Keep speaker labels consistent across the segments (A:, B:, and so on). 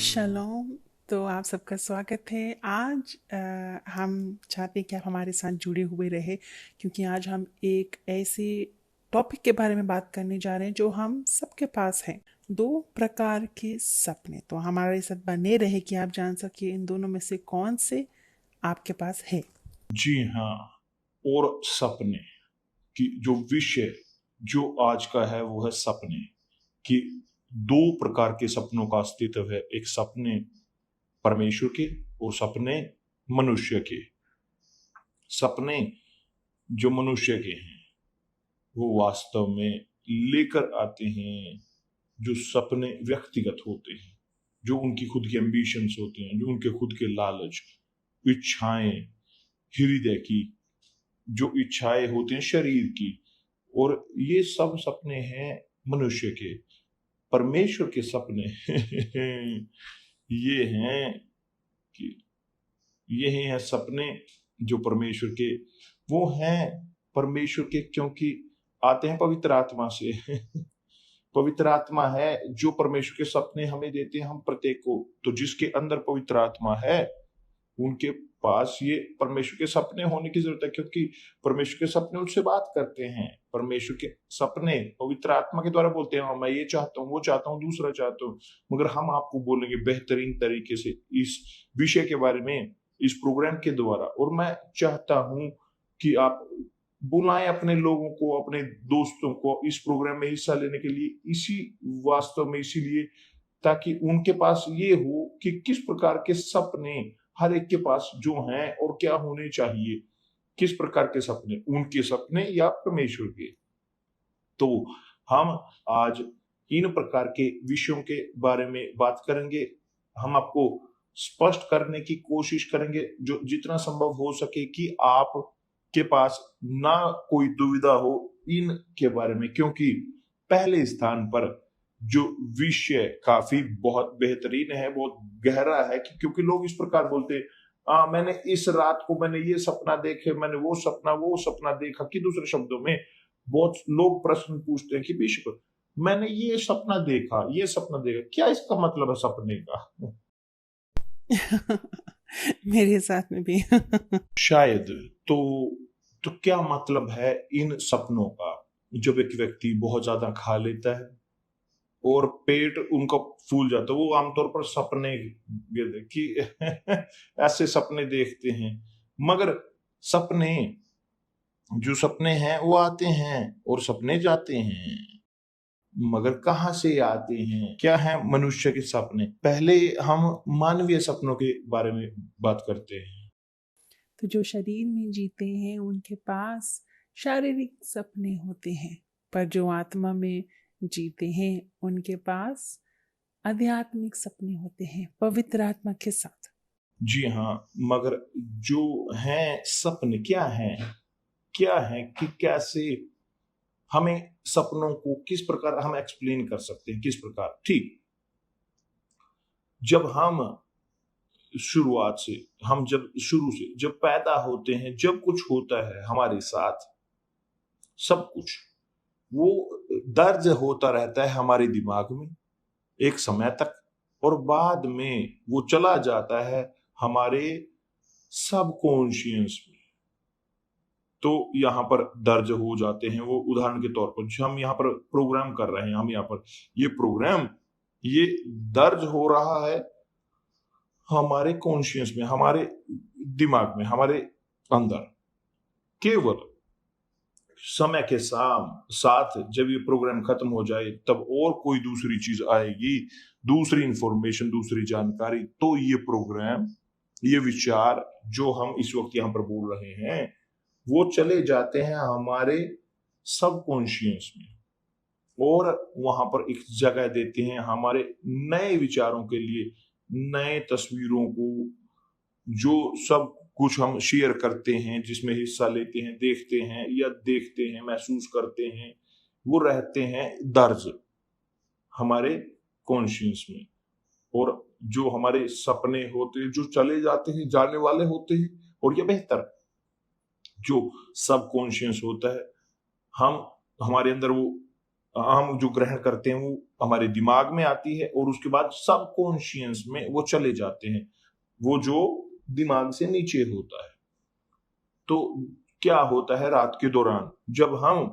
A: शलोम। तो आप सबका स्वागत है। आज हम चाहते हैं कि आप हमारे साथ जुड़े हुए रहे, क्योंकि आज हम एक ऐसे टॉपिक के बारे में बात करने जा रहे हैं जो हम सबके पास है। दो प्रकार के सपने। तो हमारे साथ बने रहे कि आप जान सके इन दोनों में से कौन से आपके पास है।
B: जी हाँ। और सपने की जो विषय जो आज का है वो है सपने कि दो प्रकार के सपनों का अस्तित्व है। एक सपने परमेश्वर के और सपने मनुष्य के। सपने जो मनुष्य के हैं वो वास्तव में लेकर आते हैं जो सपने व्यक्तिगत होते हैं, जो उनकी खुद की एम्बिशंस होते हैं, जो उनके खुद के लालच, इच्छाएं, हृदय की जो इच्छाएं होती हैं शरीर की। और ये सब सपने हैं मनुष्य के। परमेश्वर के सपने ये हैं कि यही हैं सपने जो परमेश्वर के, वो हैं परमेश्वर के क्योंकि आते हैं पवित्र आत्मा से। पवित्र आत्मा है जो परमेश्वर के सपने हमें देते हैं हम प्रत्येक को। तो जिसके अंदर पवित्र आत्मा है उनके पास ये परमेश्वर के सपने होने की जरूरत है, क्योंकि परमेश्वर के सपने उनसे बात करते हैं। परमेश्वर के सपने पवित्र आत्मा के द्वारा बोलते हैं, हाँ मैं ये चाहता हूँ, वो चाहता हूँ, दूसरा चाहता हूँ। मगर हम आपको बोलेंगे बेहतरीन तरीके से इस विषय के बारे में इस प्रोग्राम के द्वारा। और मैं चाहता हूँ कि आप बुलाएं अपने लोगों को, अपने दोस्तों को इस प्रोग्राम में हिस्सा लेने के लिए, इसी वास्तव में इसीलिए ताकि उनके पास ये हो कि किस प्रकार के सपने हर एक के पास जो हैं और क्या होने चाहिए। किस प्रकार के सपने, उनके सपने या परमेश्वर के। तो हम आज इन प्रकार के विषयों के बारे में बात करेंगे। हम आपको स्पष्ट करने की कोशिश करेंगे जो जितना संभव हो सके कि आप के पास ना कोई दुविधा हो इन के बारे में, क्योंकि पहले स्थान पर जो विषय काफी बहुत बेहतरीन है, बहुत गहरा है, क्योंकि लोग इस प्रकार बोलते हैं, मैंने इस रात को मैंने ये सपना देखे, मैंने वो सपना देखा। कि दूसरे शब्दों में बहुत लोग प्रश्न पूछते हैं कि बिशप मैंने ये सपना देखा, ये सपना देखा, क्या इसका मतलब है सपने का?
A: मेरे साथ में भी।
B: शायद। तो तो क्या मतलब है इन सपनों का? जब एक व्यक्ति बहुत ज्यादा खा लेता है और पेट उनका फूल जाता है, वो आमतौर पर सपने कि ऐसे सपने देखते हैं। मगर सपने जो सपने हैं वो आते हैं और सपने जाते हैं, मगर कहाँ से आते हैं? क्या है मनुष्य के सपने? पहले हम मानवीय सपनों के बारे में बात करते हैं।
A: तो जो शरीर में जीते हैं उनके पास शारीरिक सपने होते हैं, पर जो आत्मा में जीते हैं उनके पास आध्यात्मिक सपने होते हैं पवित्र आत्मा के साथ।
B: जी हाँ। मगर जो हैं सपने क्या हैं? क्या है कि कैसे हमें सपनों को किस प्रकार हम एक्सप्लेन कर सकते हैं, किस प्रकार? ठीक, जब हम शुरुआत से हम जब शुरू से जब पैदा होते हैं, जब कुछ होता है हमारे साथ, सब कुछ वो दर्ज होता रहता है हमारे दिमाग में एक समय तक, और बाद में वो चला जाता है हमारे सबकॉन्शियस में। तो यहाँ पर दर्ज हो जाते हैं वो। उदाहरण के तौर पर जो हम यहाँ पर प्रोग्राम कर रहे हैं, हम यहाँ पर ये प्रोग्राम ये दर्ज हो रहा है हमारे कॉन्शियस में, हमारे दिमाग में, हमारे अंदर। केवल समय के साथ जब ये प्रोग्राम खत्म हो जाए तब और कोई दूसरी चीज आएगी, दूसरी इंफॉर्मेशन, दूसरी जानकारी, तो ये प्रोग्राम, ये विचार जो हम इस वक्त यहाँ पर बोल रहे हैं वो चले जाते हैं हमारे सबकॉन्शियस में, और वहां पर एक जगह देते हैं हमारे नए विचारों के लिए, नए तस्वीरों को, जो सब कुछ हम शेयर करते हैं, जिसमें हिस्सा लेते हैं, देखते हैं या देखते हैं, महसूस करते हैं, वो रहते हैं दर्ज हमारे कॉन्शियस में। और जो हमारे सपने होते हैं जो चले जाते हैं, जाने वाले होते हैं, और ये बेहतर जो सबकॉन्शियस होता है, हम हमारे अंदर वो हम जो ग्रहण करते हैं वो हमारे दिमाग में आती है और उसके बाद सबकॉन्शियस में वो चले जाते हैं, वो जो दिमाग से नीचे होता है। तो क्या होता है रात के दौरान जब हम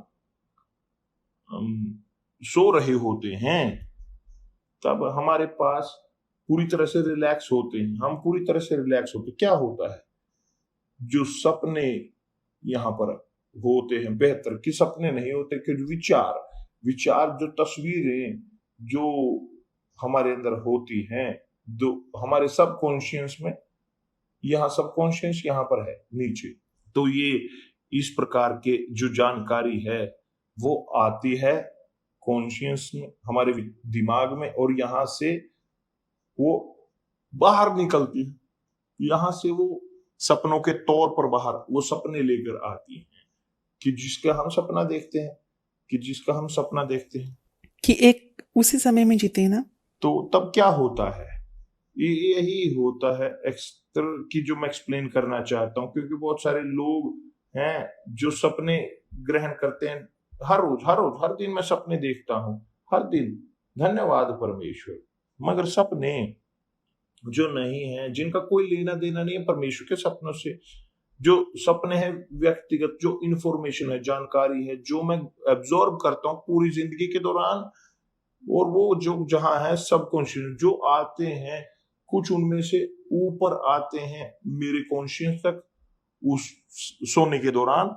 B: सो रहे होते हैं, तब हमारे पास पूरी तरह से रिलैक्स होते हैं, हम पूरी तरह से रिलैक्स होते हैं। क्या होता है, जो सपने यहाँ पर होते हैं, बेहतर कि सपने नहीं होते कि विचार विचार जो तस्वीरें जो हमारे अंदर होती हैं, जो हमारे सबकॉन्शियस में, यहाँ सबकॉन्शियस यहाँ पर है नीचे। तो ये इस प्रकार के जो जानकारी है वो आती है कॉन्शियस में, हमारे दिमाग में, और यहाँ से वो बाहर निकलती है, यहाँ से वो सपनों के तौर पर बाहर वो सपने लेकर आती है कि जिसका हम सपना देखते हैं, कि जिसका हम सपना देखते हैं
A: कि एक उसी समय में जीते ना।
B: तो तब क्या होता है, यही होता है एक्स्ट्रा की जो मैं एक्सप्लेन करना चाहता हूँ, क्योंकि बहुत सारे लोग हैं जो सपने ग्रहण करते हैं हर रोज हर रोज हर दिन। मैं सपने देखता हूँ हर दिन, धन्यवाद परमेश्वर। मगर सपने जो नहीं है, जिनका कोई लेना देना नहीं है परमेश्वर के सपनों से, जो सपने हैं व्यक्तिगत, जो इंफॉर्मेशन है, जानकारी है, जो मैं एब्जॉर्ब करता हूँ पूरी जिंदगी के दौरान, और वो जो जहां है सबकॉन्शियस जो आते हैं, कुछ उनमें से ऊपर आते हैं मेरे कॉन्शियस तक उस सोने के दौरान,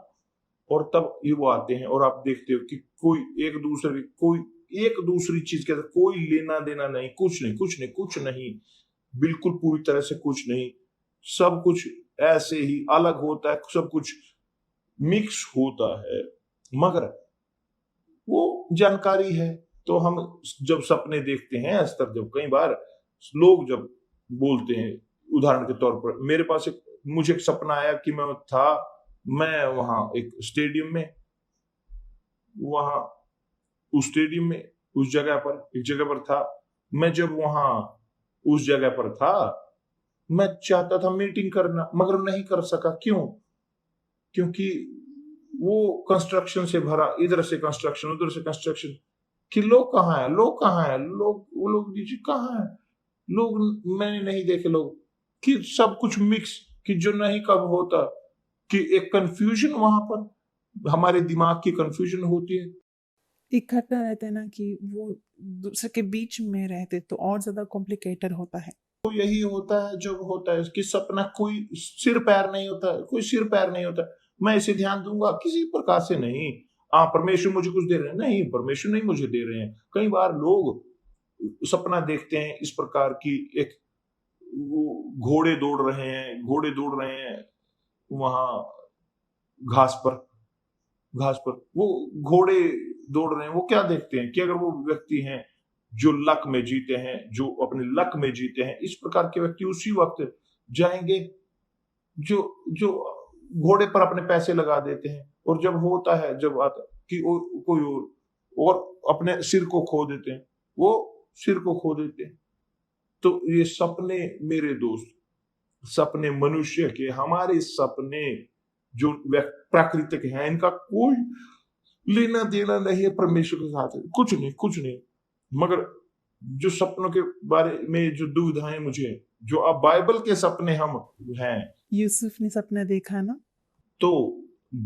B: और तब ये वो आते हैं और आप देखते हो कि कोई एक दूसरी चीज के साथ कोई लेना देना नहीं, कुछ नहीं कुछ नहीं कुछ नहीं, बिल्कुल पूरी तरह से कुछ नहीं, सब कुछ ऐसे ही अलग होता है, सब कुछ मिक्स होता है, मगर वो जानकारी है। तो हम जब सपने देखते हैं अस्तर, जब कई बार लोग जब बोलते हैं, उदाहरण के तौर पर मेरे पास मुझे एक सपना आया कि मैं वहां एक स्टेडियम में, वहां उस स्टेडियम में उस जगह पर एक जगह पर था। मैं जब वहां उस जगह पर था, मैं चाहता था मीटिंग करना मगर नहीं कर सका। क्यों? क्योंकि वो कंस्ट्रक्शन से भरा, इधर से कंस्ट्रक्शन उधर से कंस्ट्रक्शन, कि लोग कहाँ है, लोग कहाँ है, लोग वो लोग नीचे कहाँ है, लोग मैंने नहीं देखे लोग, कि सब कुछ मिक्स, कि जो नहीं कब होता, कि एक कंफ्यूजन वहां पर हमारे दिमाग की कंफ्यूजन होती है।
A: इकट्ठा रहते हैं ना कि वो दूसरे के बीच में रहते तो और ज्यादा कॉम्प्लिकेटेड होता है।
B: तो यही होता है जो होता है कि सपना कोई सिर पैर नहीं होता, कोई सिर पैर नहीं होता। मैं इसे ध्यान दूंगा किसी प्रकार से नहीं, हाँ परमेश्वर मुझे कुछ दे रहे हैं, नहीं परमेश्वर नहीं मुझे दे रहे हैं। कई बार लोग सपना देखते हैं इस प्रकार की, एक वो घोड़े दौड़ रहे हैं वहां घास पर वो घोड़े दौड़ रहे हैं। वो क्या देखते हैं कि अगर वो व्यक्ति हैं जो लक में जीते हैं, जो अपने लक में जीते हैं, इस प्रकार के व्यक्ति उसी वक्त जाएंगे जो जो घोड़े पर अपने पैसे लगा देते हैं, और जब होता है जब आता कि कोई और अपने सिर को खो देते हैं, वो सिर को खो देते हैं। तो ये सपने मेरे दोस्त, सपने मनुष्य के, हमारे सपने जो प्राकृतिक हैं, इनका कोई लेना देना नहीं है परमेश्वर के साथ, कुछ नहीं कुछ नहीं। मगर जो सपनों के बारे में जो दुविधाएं मुझे, जो अब बाइबल के सपने हम हैं,
A: यूसुफ ने सपना देखा ना,
B: तो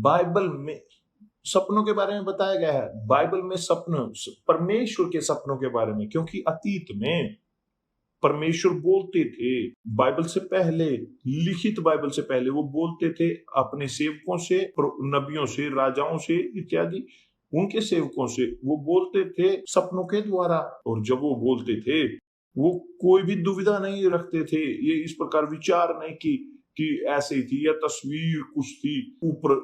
B: बाइबल में सपनों के बारे में बताया गया है। बाइबल में सपन परमेश्वर के सपनों के बारे में, क्योंकि अतीत में परमेश्वर बोलते थे, बाइबल से पहले, लिखित बाइबल से पहले वो बोलते थे अपने सेवकों से, नबियों से, राजाओं से इत्यादि, उनके सेवकों से वो बोलते थे सपनों के द्वारा। और जब वो बोलते थे वो कोई भी दुविधा नहीं रखते थे, ये इस प्रकार विचार नहीं कि ऐसे ही थी या तस्वीर कुछ थी ऊपर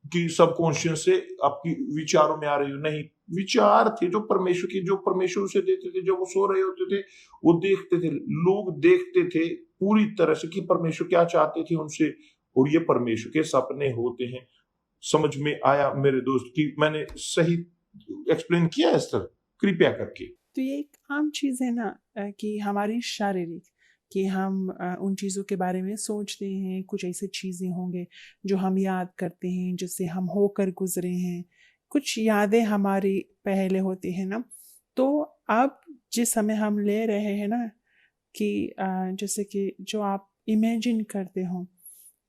B: कि सबकॉन्शियस से आपकी विचारों में आ रही हो, नहीं, विचार थे जो परमेश्वर की, जो परमेश्वर उसे देते थे। जब वो सो रहे होते थे वो देखते थे, लोग देखते थे पूरी तरह से कि परमेश्वर क्या चाहते थे उनसे, और ये परमेश्वर के सपने होते हैं। समझ में आया मेरे दोस्त कि मैंने सही एक्सप्लेन किया इस तरह, कृपया करके।
A: तो ये एक आम चीज़ है ना, कि हमारी शारीरिक, कि हम उन चीज़ों के बारे में सोचते हैं, कुछ ऐसी चीज़ें होंगे जो हम याद करते हैं, जिससे हम होकर गुजरे हैं, कुछ यादें हमारी पहले होती है ना। तो अब जिस समय हम ले रहे हैं ना कि जैसे कि जो आप इमेजिन करते हो,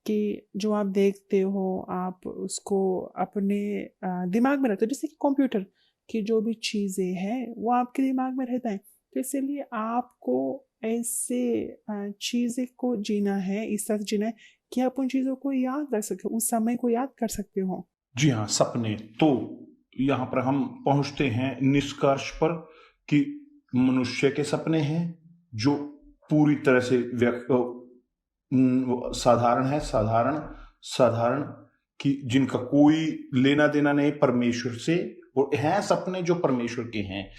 A: कि जो आप देखते हो आप उसको अपने दिमाग में रखते हो, जैसे कि कंप्यूटर की जो भी चीज़ें हैं वो आपके दिमाग में रहता है। तो इसीलिए आपको ऐसे चीज़ें को जीना है, इस तरह से जीना है कि आप उन चीज़ों को याद रख सके, उस समय को याद कर सकते हो।
B: जी हाँ, सपने। तो यहाँ पर हम पहुंचते हैं निष्कर्ष पर कि मनुष्य के सपने हैं जो पूरी तरह से साधारण है, साधारण कि जिनका कोई लेना देना नहीं परमेश्वर से, और हैं सपने जो परमेश्वर के हैं।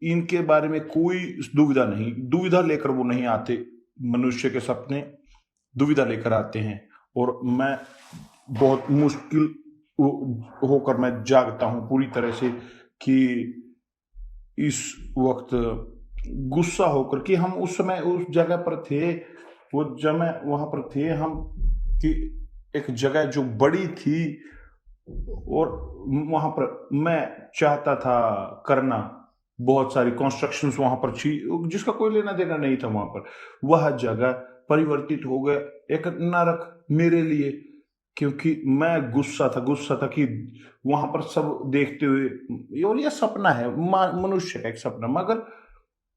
B: इनके बारे में कोई दुविधा नहीं, दुविधा लेकर वो नहीं आते। मनुष्य के सपने दुविधा लेकर आते हैं, और मैं बहुत मुश्किल होकर मैं जागता हूं पूरी तरह से कि इस वक्त गुस्सा होकर कि हम उस समय उस जगह पर थे, वो जब वहां पर थे हम, कि एक जगह जो बड़ी थी, और वहां पर मैं चाहता था करना, बहुत सारी कंस्ट्रक्शंस वहां पर थी जिसका कोई लेना देना नहीं था वहां पर। वह जगह परिवर्तित हो गया एक नरक मेरे लिए, क्योंकि मैं गुस्सा था कि वहां पर सब देखते हुए, और यह सपना है मनुष्य का एक सपना,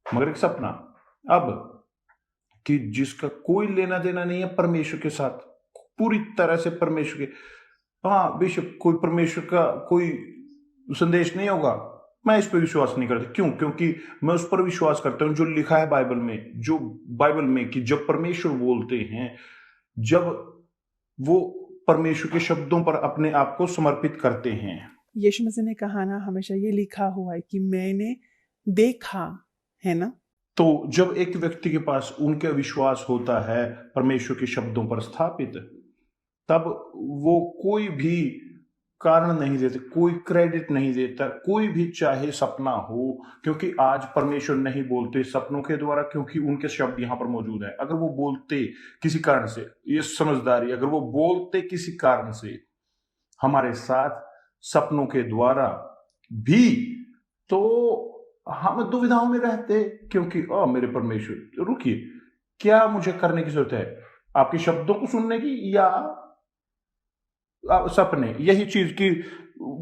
B: मगर एक सपना अब कि जिसका कोई लेना देना नहीं है परमेश्वर के साथ, पूरी तरह से परमेश्वर के। हाँ बेशक कोई परमेश्वर का कोई संदेश नहीं होगा, मैं इस पर विश्वास नहीं करता। क्यों? क्योंकि मैं उस पर विश्वास करता हूं जो लिखा है बाइबल में, जो बाइबल में कि जब परमेश्वर बोलते हैं, जब वो परमेश्वर के शब्दों पर अपने आप को समर्पित करते हैं।
A: यीशु मसीह ने कहा ना, हमेशा ये लिखा हुआ है कि मैंने देखा, है ना।
B: तो जब एक व्यक्ति के पास उनका विश्वास होता है परमेश्वर के शब्दों पर स्थापित, तब वो कोई भी कारण नहीं देते, कोई क्रेडिट नहीं देता, कोई भी चाहे सपना हो, क्योंकि आज परमेश्वर नहीं बोलते सपनों के द्वारा, क्योंकि उनके शब्द यहाँ पर मौजूद है। अगर वो बोलते किसी कारण से, ये समझदारी, अगर वो बोलते किसी कारण से हमारे साथ सपनों के द्वारा भी, तो हम दुविधाओं में रहते, क्योंकि मेरे परमेश्वर, रुकिए, क्या मुझे करने की जरूरत है? आपके शब्दों को सुनने की, या सपने, यही चीज की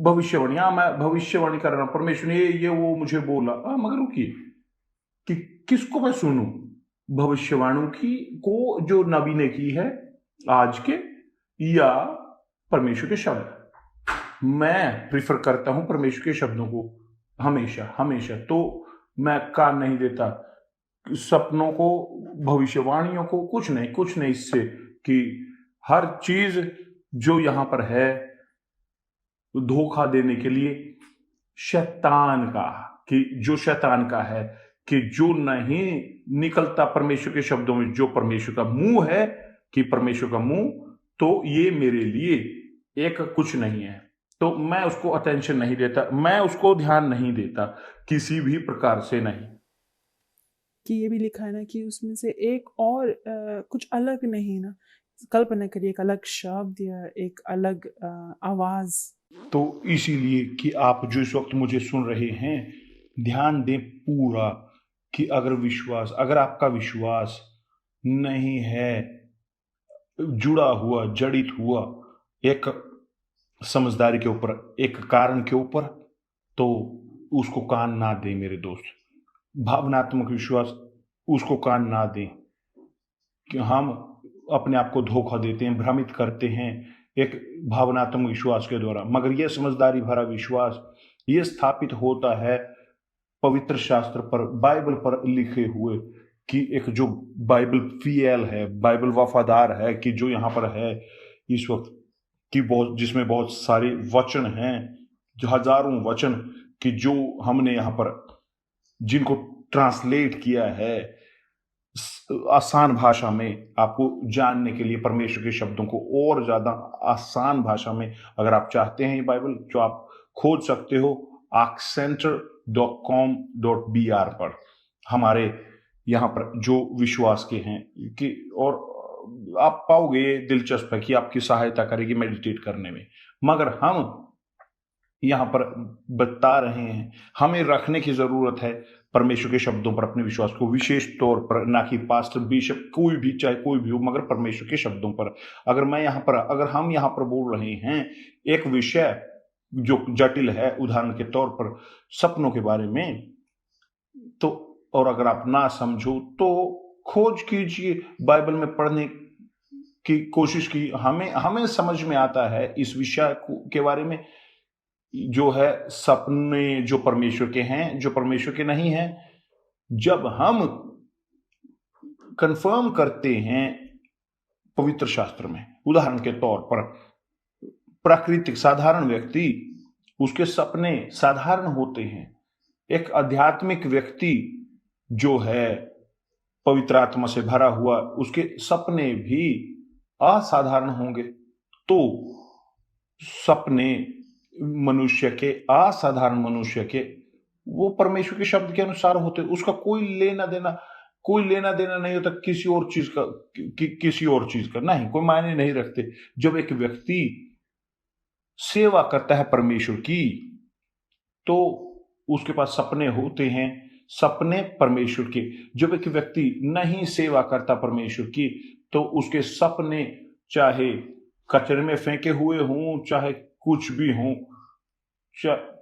B: भविष्यवाणी? मैं भविष्यवाणी कर रहा हूं, परमेश्वर ने ये वो मुझे बोला। मगर रुकिए, कि किसको मैं सुनूं? भविष्यवाणी की को जो नबी ने की है आज के, या परमेश्वर के शब्द? मैं प्रिफर करता हूं परमेश्वर के शब्दों को हमेशा। तो मैं कान नहीं देता सपनों को, भविष्यवाणियों को, कुछ नहीं इससे, कि हर चीज जो यहां पर है धोखा देने के लिए शैतान का, कि जो शैतान का है, कि जो नहीं निकलता परमेश्वर के शब्दों में, जो परमेश्वर का मुंह है, कि परमेश्वर का मुंह, तो ये मेरे लिए एक कुछ नहीं है। तो मैं उसको अटेंशन नहीं देता, मैं उसको ध्यान नहीं देता, किसी भी प्रकार से नहीं।
A: कि ये भी लिखा है ना कि उसमें से एक और कुछ अलग नहीं ना, कल्पना करिए एक अलग शब्द या एक अलग आवाज।
B: तो इसीलिए कि आप जो इस वक्त मुझे सुन रहे हैं, ध्यान दें पूरा, कि अगर आपका विश्वास नहीं है जुड़ा हुआ, जड़ित हुआ एक समझदारी के ऊपर, एक कारण के ऊपर, तो उसको कान ना दें मेरे दोस्त। भावनात्मक विश्वास, उसको कान ना दें, कि हम अपने आप को धोखा देते हैं, भ्रमित करते हैं एक भावनात्मक विश्वास के द्वारा। मगर यह समझदारी भरा विश्वास, यह स्थापित होता है पवित्र शास्त्र पर, बाइबल पर लिखे हुए, कि एक जो बाइबल फीएल है, बाइबल वफादार है, कि जो यहाँ पर है इस वक्त, कि जिसमें बहुत सारे वचन हैं, जो हजारों वचन, कि जो हमने यहाँ पर जिनको ट्रांसलेट किया है आसान भाषा में, आपको जानने के लिए परमेश्वर के शब्दों को और ज्यादा आसान भाषा में, अगर आप चाहते हैं ये बाइबल, जो आप खोज सकते हो arccenter.com.br पर, हमारे यहाँ पर जो विश्वास के हैं, कि और आप पाओगे, दिलचस्प है कि आपकी सहायता करेगी मेडिटेट करने में। मगर हम यहाँ पर बता रहे हैं। हमें रखने की जरूरत है परमेश्वर के शब्दों पर अपने विश्वास को, विशेष तौर पर ना कि पास्टर, बिशप, कोई भी, चाहे कोई भी हो, मगर परमेश्वर के शब्दों पर। अगर हम यहाँ पर बोल रहे हैं एक विषय जो जटिल है, उदाहरण के तौर पर सपनों के बारे में, तो और अगर आप ना समझो तो खोज कीजिए, बाइबल में पढ़ने की कोशिश की। हमें समझ में आता है इस विषय के बारे में, जो है सपने जो परमेश्वर के हैं, जो परमेश्वर के नहीं हैं। जब हम कंफर्म करते हैं पवित्र शास्त्र में, उदाहरण के तौर पर प्राकृतिक साधारण व्यक्ति, उसके सपने साधारण होते हैं। एक आध्यात्मिक व्यक्ति जो है पवित्र आत्मा से भरा हुआ, उसके सपने भी असाधारण होंगे। तो सपने मनुष्य के, असाधारण मनुष्य के, वो परमेश्वर के शब्द के अनुसार होते। उसका कोई लेना देना नहीं होता किसी और चीज का, किसी और चीज का नहीं, कोई मायने नहीं रखते। जब एक व्यक्ति सेवा करता है परमेश्वर की, तो उसके पास सपने होते हैं, सपने परमेश्वर के। जब एक व्यक्ति नहीं सेवा करता परमेश्वर की, तो उसके सपने चाहे कचरे में फेंके हुए हों, चाहे कुछ भी हों,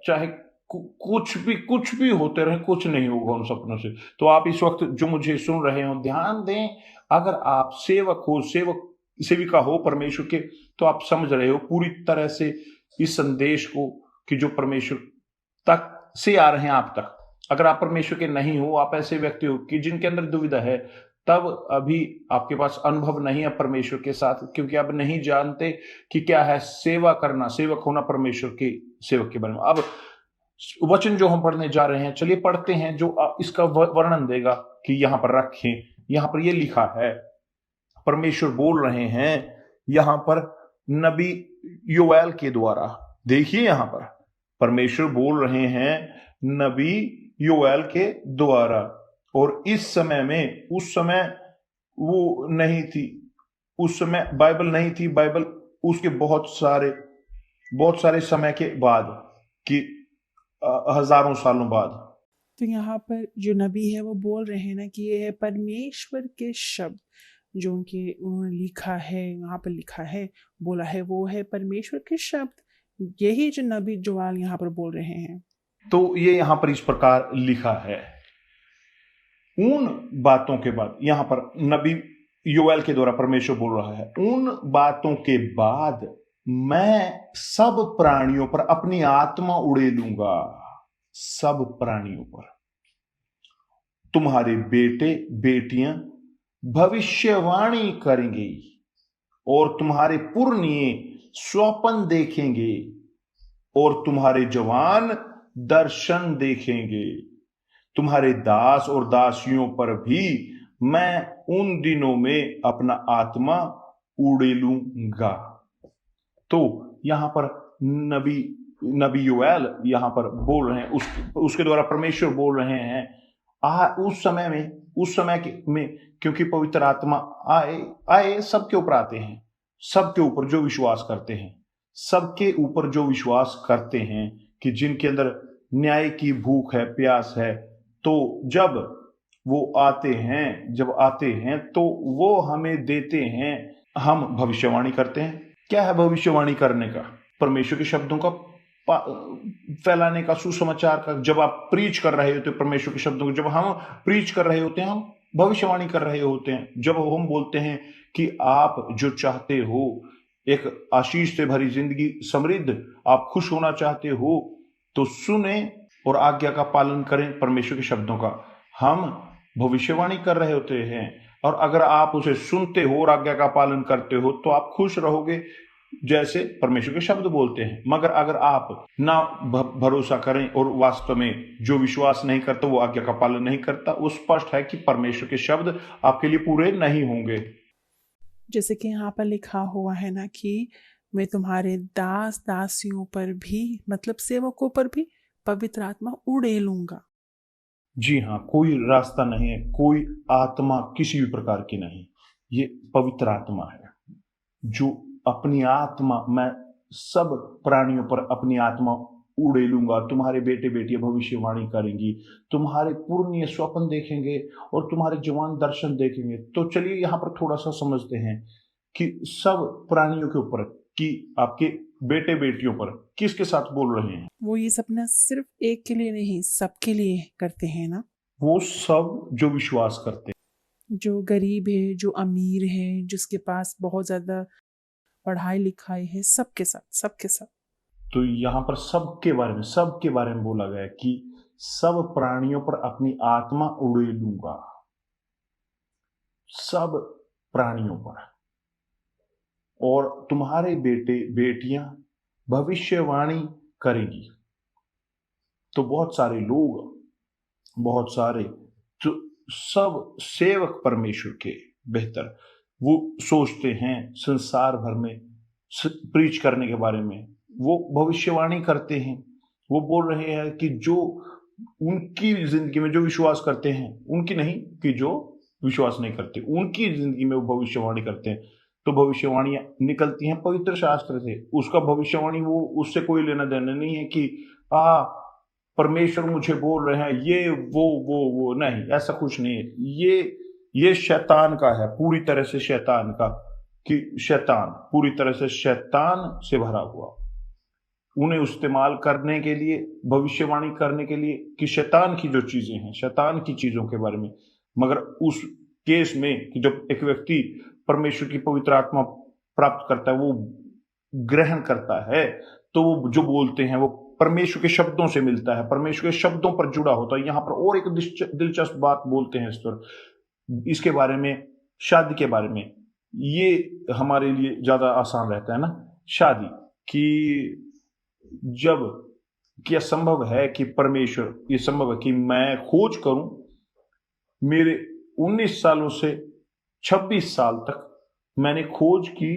B: चाहे कुछ भी होते रहे, कुछ नहीं होगा उन सपनों से। तो आप इस वक्त जो मुझे सुन रहे हो, ध्यान दें, अगर आप सेविका हो परमेश्वर के, तो आप समझ रहे हो पूरी तरह से इस संदेश को कि जो परमेश्वर तक से आ रहे हैं आप तक। अगर आप परमेश्वर के नहीं हो, आप ऐसे व्यक्ति हो कि जिनके अंदर दुविधा है, तब अभी आपके पास अनुभव नहीं है परमेश्वर के साथ, क्योंकि आप नहीं जानते कि क्या है सेवा करना, सेवक होना परमेश्वर के सेवक के बारे में। अब वचन जो हम पढ़ने जा रहे हैं, चलिए पढ़ते हैं, जो इसका वर्णन देगा कि यहां पर रखें। यहां पर यह लिखा है, परमेश्वर बोल रहे हैं यहां पर नबी योएल के द्वारा। देखिए यहां पर परमेश्वर बोल रहे हैं नबी योएल के द्वारा। और इस समय में, उस समय वो नहीं थी, उस समय बाइबल नहीं थी, बाइबल उसके बहुत सारे समय के बाद, कि हजारों सालों बाद।
A: तो यहाँ पर जो नबी है वो बोल रहे हैं ना कि ये है परमेश्वर के शब्द जो उन्होंने लिखा है, यहाँ पर लिखा है, बोला है, वो है परमेश्वर के शब्द। यही जो नबी जोएल यहाँ पर बोल रहे हैं।
B: तो ये यहाँ पर इस प्रकार लिखा है, उन बातों के बाद, यहाँ पर नबी योएल के द्वारा परमेश्वर बोल रहा है, उन बातों के बाद मैं सब प्राणियों पर अपनी आत्मा उड़ेलूंगा। सब प्राणियों पर। तुम्हारे बेटे बेटियां भविष्यवाणी करेंगे, और तुम्हारे पुरनिये स्वप्न देखेंगे, और तुम्हारे जवान दर्शन देखेंगे। तुम्हारे दास और दासियों पर भी मैं उन दिनों में अपना आत्मा उड़ेलूंगा। तो यहां पर नबी योएल यहां पर बोल रहे हैं, उसके द्वारा परमेश्वर बोल रहे हैं उस समय में, क्योंकि पवित्र आत्मा आए सबके ऊपर आते हैं, सबके ऊपर जो विश्वास करते हैं, सबके ऊपर जो विश्वास करते हैं कि जिनके अंदर न्याय की भूख है, प्यास है। तो जब वो आते हैं तो वो हमें देते हैं, हम भविष्यवाणी करते हैं। क्या है भविष्यवाणी करने का? परमेश्वर के शब्दों का फैलाने का, सुसमाचार का। जब आप प्रीच कर रहे होते परमेश्वर के शब्दों को, जब हम प्रीच कर रहे होते हैं, हम भविष्यवाणी कर रहे होते हैं। जब हम बोलते हैं कि आप जो चाहते हो, एक आशीष से भरी जिंदगी, समृद्ध, आप खुश होना चाहते हो, तो सुने और आज्ञा का पालन करें परमेश्वर के शब्दों का। हम भविष्यवाणी कर रहे होते हैं, और अगर आप उसे सुनते हो और आज्ञा का पालन करते हो, तो आप खुश रहोगे, जैसे परमेश्वर के शब्द बोलते हैं। मगर अगर आप ना भरोसा करें और वास्तव में जो विश्वास नहीं करता, वो आज्ञा का पालन नहीं करता, वो स्पष्ट है कि परमेश्वर के शब्द आपके लिए पूरे नहीं होंगे।
A: जैसे कि यहाँ पर लिखा हुआ है ना कि मैं तुम्हारे दास दासियों पर भी, मतलब सेवकों पर भी पवित्र आत्मा उड़ेलूंगा।
B: जी हाँ, कोई रास्ता नहीं है, कोई आत्मा किसी भी प्रकार की नहीं, ये पवित्र आत्मा है जो अपनी आत्मा, मैं सब प्राणियों पर अपनी आत्मा उड़ेलूंगा, तुम्हारे बेटे बेटियां भविष्यवाणी करेंगी, तुम्हारे पुण्य स्वप्न देखेंगे और तुम्हारे जवान दर्शन देखेंगे। तो चलिए यहाँ पर थोड़ा सा समझते हैं कि सब प्राणियों के ऊपर, कि आपके बेटे बेटियों पर किसके साथ बोल रहे हैं।
A: वो ये सपना सिर्फ एक के लिए नहीं, सबके लिए करते हैं ना।
B: वो सब जो विश्वास करते हैं,
A: जो गरीब है, जो अमीर है, जिसके पास बहुत ज्यादा पढ़ाई लिखाई है, सबके साथ, सबके साथ।
B: तो यहाँ पर सबके बारे में बोला गया है कि सब प्राणियों पर अपनी आत्मा उड़ेलूंगा, सब प्राणियों पर, और तुम्हारे बेटे बेटियां भविष्यवाणी करेंगी। तो बहुत सारे लोग, बहुत सारे जो सब सेवक परमेश्वर के बेहतर, वो सोचते हैं संसार भर में प्रीच करने के बारे में, वो भविष्यवाणी करते हैं, वो बोल रहे हैं कि जो उनकी जिंदगी में जो विश्वास करते हैं, उनकी नहीं, कि जो विश्वास नहीं करते उनकी जिंदगी में वो भविष्यवाणी करते हैं। तो भविष्यवाणियां निकलती हैं पवित्र शास्त्र से। उसका भविष्यवाणी वो, उससे कोई लेना देना नहीं है कि परमेश्वर मुझे बोल रहे हैं ये वो नहीं, ऐसा कुछ नहीं है। ये शैतान का है, पूरी तरह से शैतान का, कि शैतान पूरी तरह से शैतान से भरा हुआ, उन्हें इस्तेमाल करने के लिए, भविष्यवाणी करने के लिए, कि शैतान की जो चीजें हैं, शैतान की चीजों के बारे में। मगर उस केस में कि जब एक व्यक्ति परमेश्वर की पवित्र आत्मा प्राप्त करता है, वो ग्रहण करता है, तो वो जो बोलते हैं वो परमेश्वर के शब्दों से मिलता है, परमेश्वर के शब्दों पर जुड़ा होता है। यहाँ पर और एक दिलचस्प बात बोलते हैं इस पर, इसके बारे में, शादी के बारे में। ये हमारे लिए ज्यादा आसान रहता है ना, शादी, कि जब, क्या संभव है कि परमेश्वर, ये संभव है कि मैं खोज करूं, मेरे 19 सालों से 26 साल तक मैंने खोज की,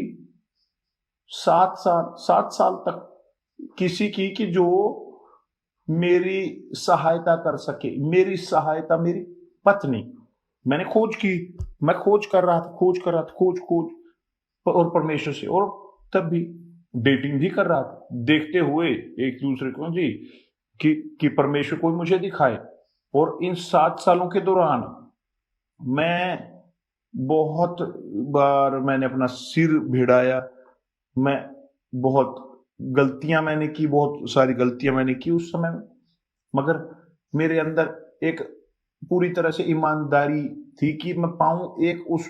B: 7 साल तक किसी की, कि जो मेरी सहायता कर सके, मेरी सहायता, मेरी पत्नी, मैंने खोज की, मैं खोज कर रहा था, खोज और परमेश्वर से, और तब भी डेटिंग भी कर रहा था, देखते हुए एक दूसरे को जी, कि परमेश्वर कोई मुझे दिखाए। और इन 7 सालों के दौरान मैं बहुत बार मैंने अपना सिर भिड़ाया, मैं बहुत गलतियां मैंने की, बहुत सारी गलतियां मैंने की उस समय में, मगर मेरे अंदर एक पूरी तरह से ईमानदारी थी कि मैं पाऊं एक उस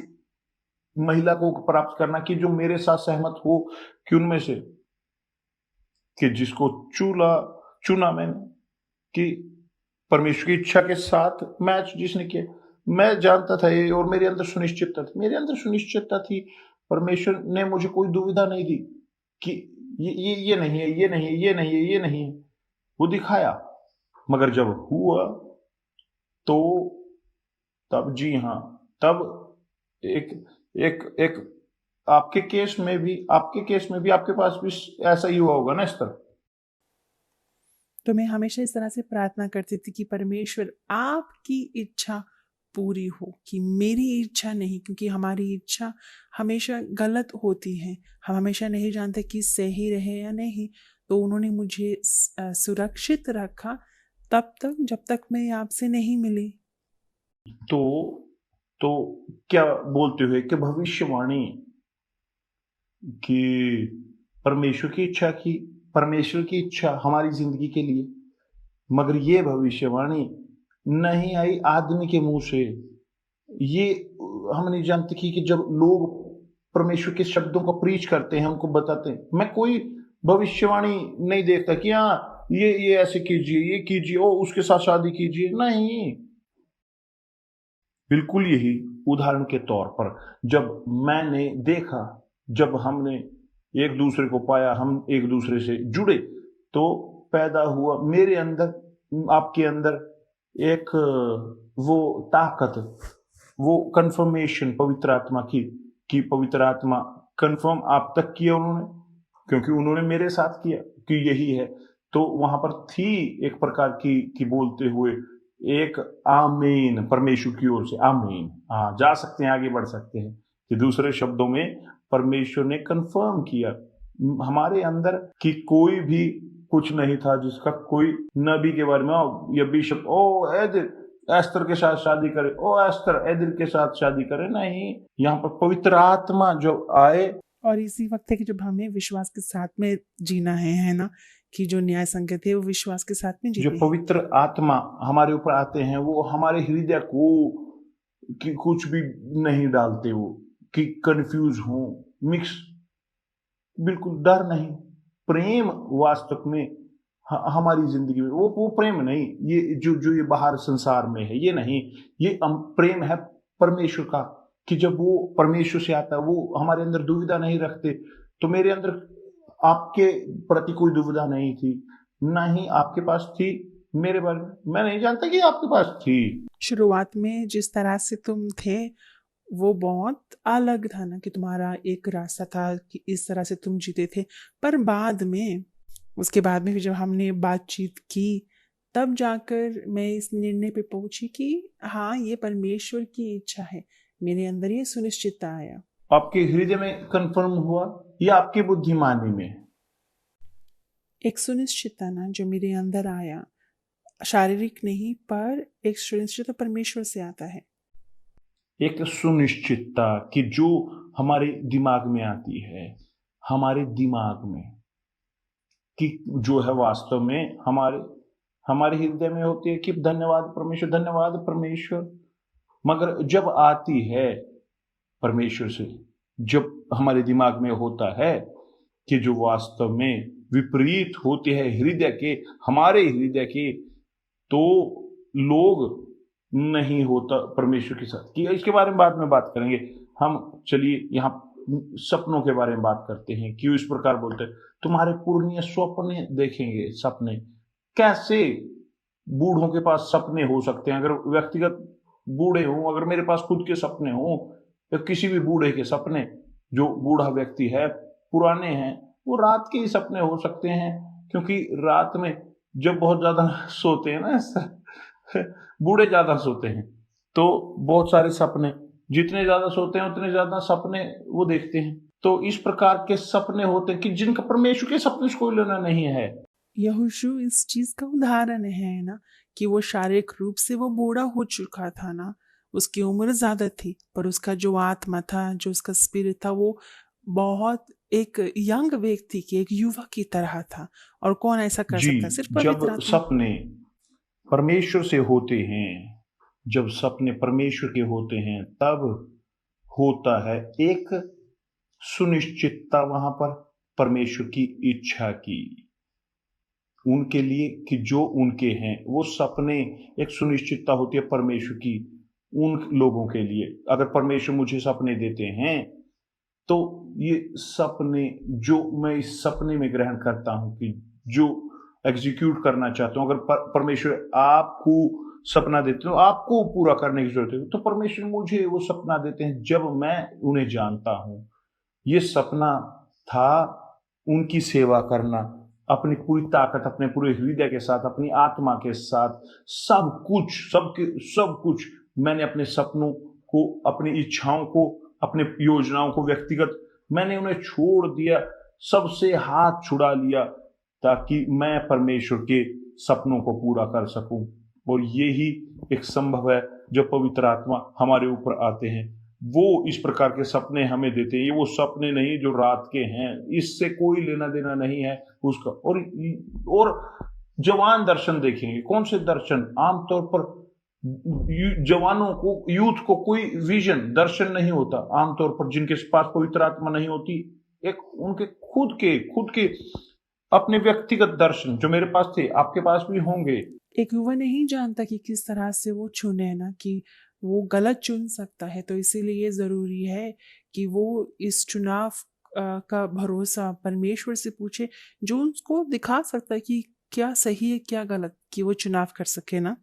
B: महिला को प्राप्त करना कि जो मेरे साथ सहमत हो, कि उनमें से, कि जिसको चुना मैंने, कि परमेश्वर की इच्छा के साथ मैच जिसने किया, मैं जानता था ये, और मेरे अंदर सुनिश्चितता थी, परमेश्वर ने मुझे कोई दुविधा नहीं दी कि ये नहीं है, ये नहीं है, ये नहीं है, ये नहीं है, वो दिखाया। मगर जब हुआ तो तब, जी हाँ, तब एक एक एक आपके केस में भी आपके पास भी ऐसा ही हुआ होगा ना इस तरह।
A: तो मैं हमेशा इस तरह से प्रार्थना करती थी कि परमेश्वर आपकी इच्छा पूरी हो, कि मेरी इच्छा नहीं, क्योंकि हमारी इच्छा हमेशा गलत होती है, हम हमेशा नहीं जानते कि सही रहे या नहीं। तो उन्होंने मुझे सुरक्षित रखा तब तक जब तक मैं आपसे नहीं मिली।
B: तो तो क्या बोलते हुए कि भविष्यवाणी कि परमेश्वर की इच्छा हमारी जिंदगी के लिए, मगर ये भविष्यवाणी नहीं आई आदमी के मुंह से। ये हम नहीं जानते कि जब लोग परमेश्वर के शब्दों को प्रीच करते हैं, उनको बताते हैं, मैं कोई भविष्यवाणी नहीं देखता कि हाँ ये ऐसे कीजिए, ये कीजिए, ओ उसके साथ शादी कीजिए, नहीं। बिल्कुल यही, उदाहरण के तौर पर, जब मैंने देखा, जब हमने एक दूसरे को पाया, हम एक दूसरे से जुड़े, तो पैदा हुआ मेरे अंदर, आपके अंदर एक वो ताकत, वो कंफर्मेशन पवित्र आत्मा की, कि पवित्र आत्मा कंफर्म आप तक किया उन्होंने, क्योंकि उन्होंने मेरे साथ किया कि यही है। तो वहां पर थी एक प्रकार की बोलते हुए एक आमीन परमेश्वर की ओर से, आमीन। हाँ, जा सकते हैं, आगे बढ़ सकते हैं, कि दूसरे शब्दों में परमेश्वर ने कंफर्म किया हमारे अंदर कि कोई भी कुछ नहीं था जिसका कोई नबी के बारे में या बिशप ओ एदिर एस्तर के साथ शादी करे, ओ एस्तर एदिर के साथ शादी करे, नहीं। यहाँ पर पवित्र आत्मा जो आए।
A: और इसी वक्त है कि जब हमें विश्वास के साथ में जीना है ना, कि जो न्याय संगत है वो विश्वास के साथ में
B: जो
A: जीते हैं।
B: पवित्र आत्मा हमारे ऊपर आते हैं वो हमारे हृदय को कि कुछ भी नहीं डालते, वो कि कंफ्यूज हो, मिक्स, बिल्कुल डर नहीं। प्रेम वास्तव में हमारी जिंदगी में वो प्रेम नहीं, ये जो ये बाहर संसार में है ये नहीं, ये प्रेम है परमेश्वर का, कि जब वो परमेश्वर से आता है वो हमारे अंदर दुविधा नहीं रखते। तो मेरे अंदर आपके प्रति कोई दुविधा नहीं थी, ना ही आपके पास थी मेरे बारे में, मैं नहीं जानता कि आपके पास थी।
A: शुरुआत में जिस तरह से तुम थे वो बहुत अलग था ना, कि तुम्हारा एक रास्ता था कि इस तरह से तुम जीते थे। पर बाद में, उसके बाद में भी जब हमने बातचीत की, तब जाकर मैं इस निर्णय पे पहुंची कि हाँ, ये परमेश्वर की इच्छा है। मेरे अंदर ये सुनिश्चितता आया।
B: आपके हृदय में कंफर्म हुआ या आपकी बुद्धिमानी में?
A: एक सुनिश्चितता ना जो मेरे अंदर आया, शारीरिक नहीं, पर एक सुनिश्चितता परमेश्वर से आता है।
B: एक सुनिश्चितता कि जो हमारे दिमाग में आती है, हमारे दिमाग में, कि जो है वास्तव में हमारे हृदय में होती है कि धन्यवाद परमेश्वर, धन्यवाद परमेश्वर। मगर जब आती है परमेश्वर से, जब हमारे दिमाग में होता है कि जो वास्तव में विपरीत होते हैं हृदय के, हमारे हृदय के, तो लोग नहीं होता परमेश्वर के साथ। कि इसके बारे में बाद में बात करेंगे हम। चलिए यहाँ सपनों के बारे में बात करते हैं। क्यों इस प्रकार बोलते हैं? तुम्हारे पूर्णीय स्वप्ने देखेंगे, सपने। कैसे बूढ़ों के पास सपने हो सकते हैं? अगर व्यक्तिगत बूढ़े हों, अगर मेरे पास खुद के सपने हों, या किसी भी बूढ़े के सपने, जो बूढ़ा व्यक्ति है, पुराने हैं, वो रात के ही सपने हो सकते हैं। क्योंकि रात में जब बहुत ज्यादा सोते हैं ना बूढ़े ज्यादा सोते हैं, तो बहुत सारे सपने, जितने ज्यादा सोते हैं उतने ज्यादा सपने वो देखते हैं। तो इस प्रकार के सपने होते हैं कि जिनका परमेश्वर के सपने से कोई लेना नहीं है।
A: यहोशू इस चीज का उदाहरण है ना, कि वो शारीरिक रूप से वो बूढ़ा हो चुका था ना, उसकी उम्र ज्यादा थी, पर उसका जो आत्मा था, जो उसका स्पिरिट था, वो बहुत एक यंग व्यक्ति की, एक युवक की तरह था। और कौन ऐसा कर
B: जी,
A: सकता है? सिर्फ पवित्र
B: जब
A: आत्मा।
B: सपने परमेश्वर से होते हैं, जब सपने परमेश्वर के होते हैं, तब होता है एक सुनिश्चितता वहां पर परमेश्वर की इच्छा की उनके लिए, कि जो उनके हैं वो सपने, एक सुनिश्चितता होती है परमेश्वर की उन लोगों के लिए। अगर परमेश्वर मुझे सपने देते हैं, तो ये सपने जो मैं इस सपने में ग्रहण करता हूं, कि जो एग्जीक्यूट करना चाहता हूं, अगर परमेश्वर आपको सपना देते हो, आपको पूरा करने की जरूरत है, तो परमेश्वर मुझे वो सपना देते हैं जब मैं उन्हें जानता हूं। ये सपना था उनकी सेवा करना, अपनी पूरी ताकत, अपने पूरे हृदय के साथ, अपनी आत्मा के साथ, सब कुछ, सब कुछ मैंने अपने सपनों को, अपनी इच्छाओं को, अपने योजनाओं को व्यक्तिगत, मैंने उन्हें छोड़ दिया, सबसे हाथ छुड़ा लिया, ताकि मैं परमेश्वर के सपनों को पूरा कर सकूं। और यही एक संभव है जब पवित्र आत्मा हमारे ऊपर आते हैं, वो इस प्रकार के सपने हमें देते हैं। ये वो सपने नहीं जो रात के हैं, इससे कोई लेना देना नहीं है उसका। और जवान दर्शन देखेंगे। कौन से दर्शन? आमतौर पर जवानों को, यूथ को कोई विजन, दर्शन नहीं होता आमतौर पर, जिनके पास पवित्र आत्मा नहीं होती। एक उनके खुद के अपने व्यक्तिगत दर्शन जो मेरे पास थे, आपके पास भी होंगे।
A: एक युवा नहीं जानता कि किस तरह से वो चुने ना, कि वो गलत चुन सकता है। तो इसीलिए जरूरी है कि वो इस चुनाव का भरोसा परमेश्वर से पूछे, जो उसको दिखा सकता है कि क्या सही है क्या गलत, कि वो चुनाव कर सके ना।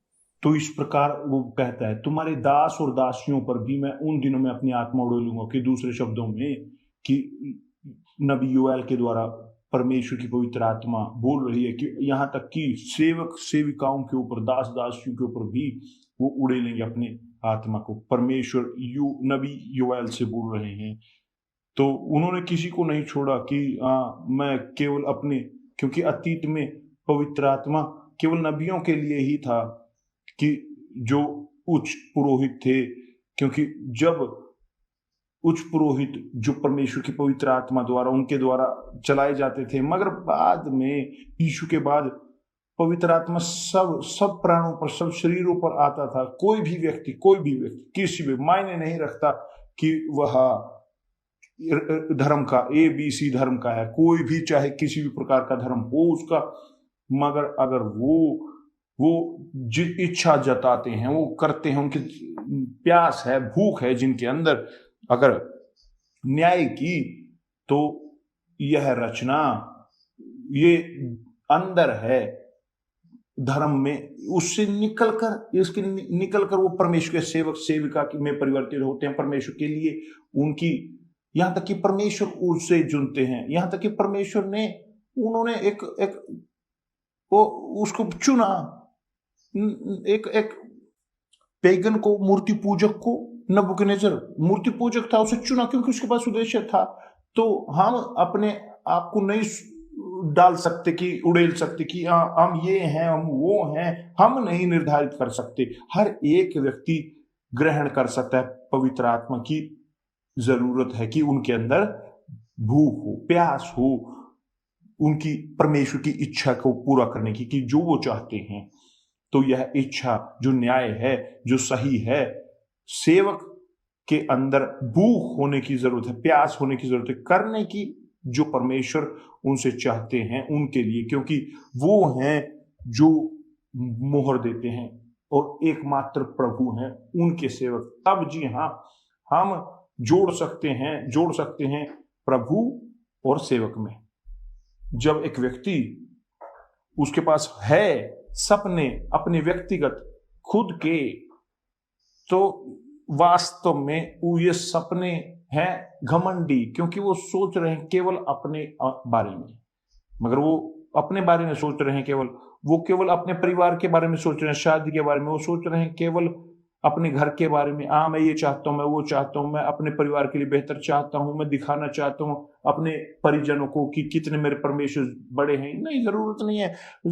B: तो इस प्रकार वो कहता है, तुम्हारे दास और दासियों पर भी मैं उन दिनों में अपनी आत्मा उड़ेलूंगा। कि दूसरे शब्दों में, कि नबी योएल के द्वारा परमेश्वर की पवित्र आत्मा बोल रही है कि यहाँ तक कि सेवक सेविकाओं के ऊपर, दास दासियों के ऊपर भी वो उड़ेलेंगे अपने आत्मा को। परमेश्वर नबी योएल से बोल रहे हैं। तो उन्होंने किसी को नहीं छोड़ा कि मैं केवल अपने क्योंकि अतीत में पवित्र आत्मा केवल नबियों के लिए ही था कि जो उच्च पुरोहित थे, क्योंकि जब उच्च पुरोहित जो परमेश्वर की पवित्र आत्मा द्वारा उनके द्वारा चलाए जाते थे, मगर बाद में यीशु के बाद पवित्र आत्मा सब प्राणों पर, सब शरीरों पर आता था। कोई भी व्यक्ति किसी भी मायने नहीं रखता कि वह धर्म का ABC धर्म का है, कोई भी चाहे किसी भी प्रकार का धर्म हो उसका, मगर अगर वो जिस इच्छा जताते हैं, वो करते हैं, उनकी प्यास है, भूख है जिनके अंदर अगर न्याय की, तो यह रचना ये अंदर है धर्म में, उससे निकलकर वो परमेश्वर के सेवक सेविका में परिवर्तित होते हैं। परमेश्वर के लिए उनकी, यहां तक कि परमेश्वर उससे जुड़ते हैं, यहां तक कि परमेश्वर ने उन्होंने उसको चुना, एक पेगन को, मूर्ति पूजक को, नबूकदनेस्सर मूर्ति पूजक था, उसे चुना क्योंकि उसके पास उद्देश्य था। तो हम अपने आप को नहीं डाल सकते कि उड़ेल सकते कि हम ये हैं, हम वो हैं, हम नहीं निर्धारित कर सकते। हर एक व्यक्ति ग्रहण कर सकता है। पवित्र आत्मा की जरूरत है कि उनके अंदर भूख हो, प्यास हो, उनकी परमेश्वर की इच्छा को पूरा करने की, कि जो वो चाहते हैं। तो यह इच्छा जो न्याय है, जो सही है, सेवक के अंदर भूख होने की जरूरत है, प्यास होने की जरूरत है, करने की जो परमेश्वर उनसे चाहते हैं उनके लिए, क्योंकि वो हैं जो मोहर देते हैं और एकमात्र प्रभु हैं उनके सेवक। तब जी हाँ, हम जोड़ सकते हैं प्रभु और सेवक में। जब एक व्यक्ति, उसके पास है सपने अपने व्यक्तिगत खुद के, तो वास्तव में वो ये सपने हैं घमंडी, क्योंकि वो सोच रहे हैं केवल अपने बारे में। मगर वो अपने बारे में सोच रहे हैं केवल अपने परिवार के बारे में सोच रहे हैं, शादी के बारे में वो सोच रहे हैं, केवल अपने घर के बारे में। मैं ये चाहता हूँ, मैं वो चाहता हूँ, मैं अपने परिवार के लिए बेहतर चाहता हूँ, मैं दिखाना चाहता हूँ अपने परिजनों को कि कितने मेरे परमेश्वर बड़े हैं। नहीं, जरूरत नहीं है,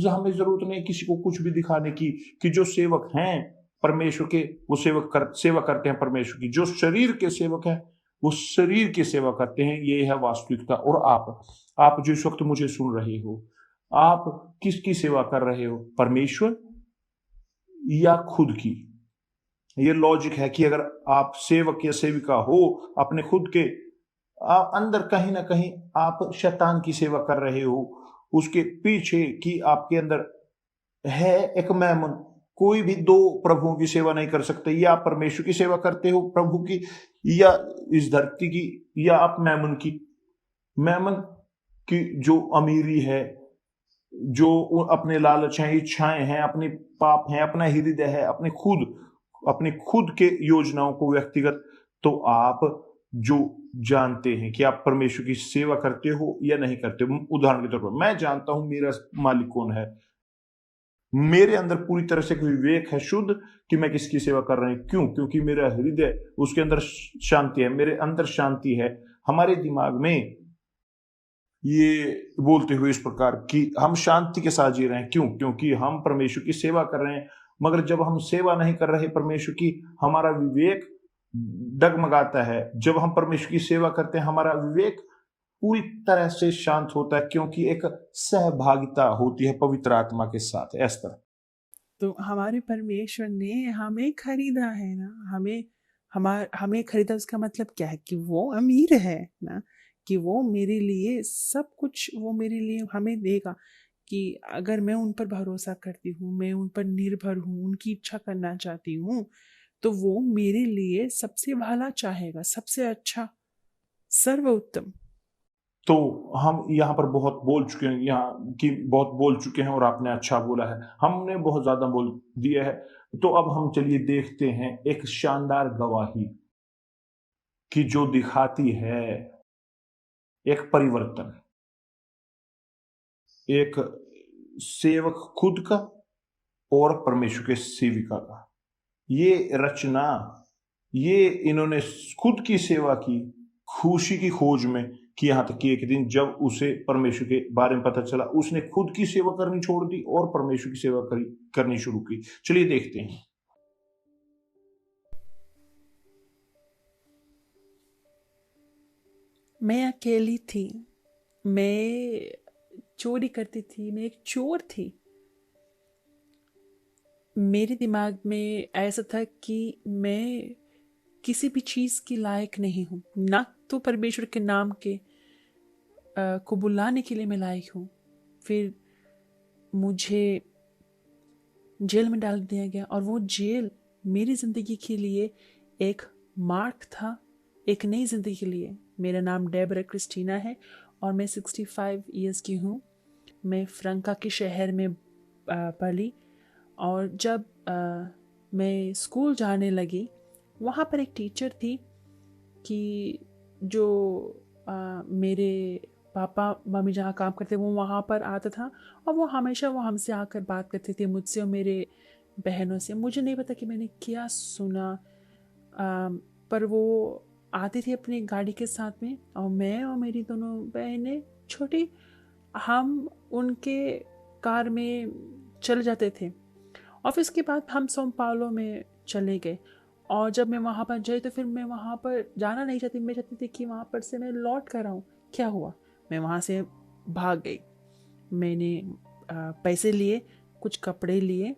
B: हमें जरूरत नहीं है किसी को कुछ भी दिखाने की। कि जो सेवक हैं परमेश्वर के, वो सेवा करते हैं परमेश्वर की। जो शरीर के सेवक हैं वो शरीर की सेवा करते हैं। ये है वास्तविकता। और आप जो इस वक्त मुझे सुन रहे हो, आप किसकी सेवा कर रहे हो? परमेश्वर या खुद की? ये लॉजिक है कि अगर आप सेवक या सेविका हो, अपने खुद के अंदर कहीं ना कहीं आप शैतान की सेवा कर रहे हो। उसके पीछे कि आपके अंदर है एक मैमन। कोई भी दो प्रभुओं की सेवा नहीं कर सकते। या आप परमेश्वर की सेवा करते हो प्रभु की, या इस धरती की, या आप मैमन की जो अमीरी है, जो अपने लालच हैं, इच्छाएं हैं, अपने पाप हैं, अपना हृदय है, अपने खुद के योजनाओं को व्यक्तिगत। तो आप जो जानते हैं कि आप परमेश्वर की सेवा करते हो या नहीं करते। उदाहरण के तौर पर मैं जानता हूं मेरा मालिक कौन है। मेरे अंदर पूरी तरह से विवेक है शुद्ध कि मैं किसकी सेवा कर रहा हूं। क्यों? क्योंकि मेरा हृदय, उसके अंदर शांति है, मेरे अंदर शांति है। हमारे दिमाग में ये बोलते हुए इस प्रकार कि हम शांति के साथ जी रहे हैं। क्यों? क्योंकि हम परमेश्वर की सेवा कर रहे हैं। मगर जब हम सेवा नहीं कर रहे परमेश्वर की, हमारा विवेक डगमगाता है। जब हम परमेश्वर की सेवा करते हैं, हमारा विवेक पूरी तरह से शांत होता है, क्योंकि एक सहभागिता होती है पवित्र आत्मा के साथ। इस तरह
A: तो हमारे परमेश्वर ने हमें खरीदा है ना। हमें खरीदा, उसका मतलब क्या है? कि वो अमीर है ना, कि वो मेरे लिए सब कुछ, वो मेरे लिए हमें देगा। कि अगर मैं उन पर भरोसा करती हूँ, मैं उन पर निर्भर हूँ, उनकी इच्छा करना चाहती हूँ, तो वो मेरे लिए सबसे भला चाहेगा, सबसे अच्छा, सर्वोत्तम।
B: तो हम यहाँ पर बहुत बोल चुके हैं, बहुत बोल चुके हैं, और आपने अच्छा बोला है, हमने बहुत ज्यादा बोल दिया है। तो अब हम चलिए देखते हैं एक शानदार गवाही कि जो दिखाती है एक परिवर्तन, एक सेवक खुद का और परमेश्वर के सेविका का। ये रचना, ये इन्होंने खुद की सेवा की खुशी की खोज में, कि यहाँ तक कि एक दिन जब उसे परमेश्वर के बारे में पता चला, उसने खुद की सेवा करनी छोड़ दी और परमेश्वर की सेवा करनी शुरू की। चलिए देखते हैं।
A: मैं अकेली थी, मैं चोरी करती थी, मैं एक चोर थी। मेरे दिमाग में ऐसा था कि मैं किसी भी चीज़ की लायक नहीं हूँ, ना तो परमेश्वर के नाम के को बुलाने के लिए मैं लायक हूँ। फिर मुझे जेल में डाल दिया गया और वो जेल मेरी ज़िंदगी के लिए एक मार्क था, एक नई ज़िंदगी के लिए। मेरा नाम डेबरा क्रिस्टीना है और मैं 65 ईयर्स की हूँ। मैं फ्रंका के शहर में पली और जब मैं स्कूल जाने लगी, वहाँ पर एक टीचर थी कि जो मेरे पापा मम्मी जहाँ काम करते वो वहाँ पर आता था और वो हमेशा वो हमसे आकर बात करते थे, मुझसे और मेरे बहनों से। मुझे नहीं पता कि मैंने क्या सुना, पर वो आती थी अपनी गाड़ी के साथ में और मैं और मेरी दोनों बहनें छोटी, हम उनके कार में चले जाते थे। और फिर उसके बाद हम सौ पाउलो में चले गए और जब मैं वहाँ पर गई तो फिर मैं वहाँ पर जाना नहीं चाहती, मैं चाहती थी कि वहाँ पर से मैं लौट कर आऊँ। क्या हुआ, मैं वहाँ से भाग गई। मैंने पैसे लिए, कुछ कपड़े लिए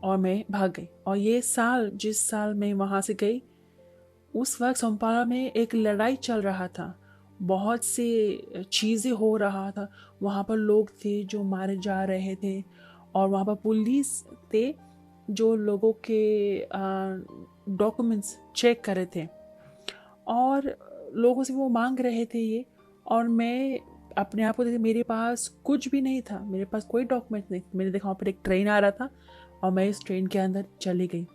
A: और मैं भाग गई। और ये साल, जिस साल मैं वहाँ से गई, उस वक्त संपाला में एक लड़ाई चल रहा था, बहुत सी चीज़ें हो रहा था। वहाँ पर लोग थे जो मारे जा रहे थे और वहाँ पर पुलिस थे जो लोगों के डॉक्यूमेंट्स चेक कर रहे थे और लोगों से वो मांग रहे थे ये। और मैं अपने आप को देखी, मेरे पास कुछ भी नहीं था, मेरे पास कोई डॉक्यूमेंट नहीं। मैंने देखा वहाँ पर एक ट्रेन आ रहा था और मैं इस ट्रेन के अंदर चली गई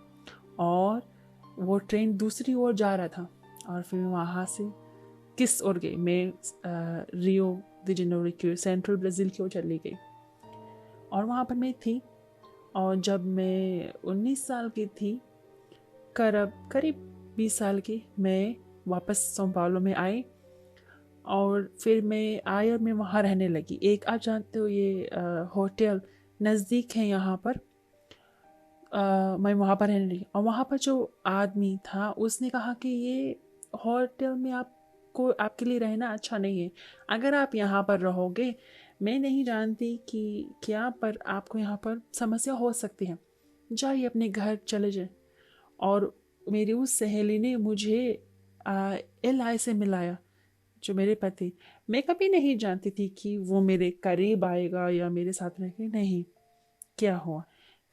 A: और वो ट्रेन दूसरी ओर जा रहा था और फिर वहाँ से किस ओर गई, मैं रियो द जेनेरो की सेंट्रल ब्राज़ील की ओर चली गई और वहाँ पर मैं थी। और जब मैं 19 साल की थी, करीब 20 साल की, मैं वापस सौ पाउलो में आई और फिर मैं आई और मैं वहाँ रहने लगी। एक, आप जानते हो ये होटल नज़दीक है यहाँ पर, मैं वहाँ पर रहने लगी। और वहाँ पर जो आदमी था उसने कहा कि ये होटल में आपको, आपके लिए रहना अच्छा नहीं है, अगर आप यहाँ पर रहोगे, मैं नहीं जानती कि क्या, पर आपको यहाँ पर समस्या हो सकती है, जाइए अपने घर चले जाए। और मेरी उस सहेली ने मुझे LI से मिलाया, जो मेरे पति। मैं कभी नहीं जानती थी कि वो मेरे करीब आएगा या मेरे साथ रहेगा, नहीं। क्या हुआ,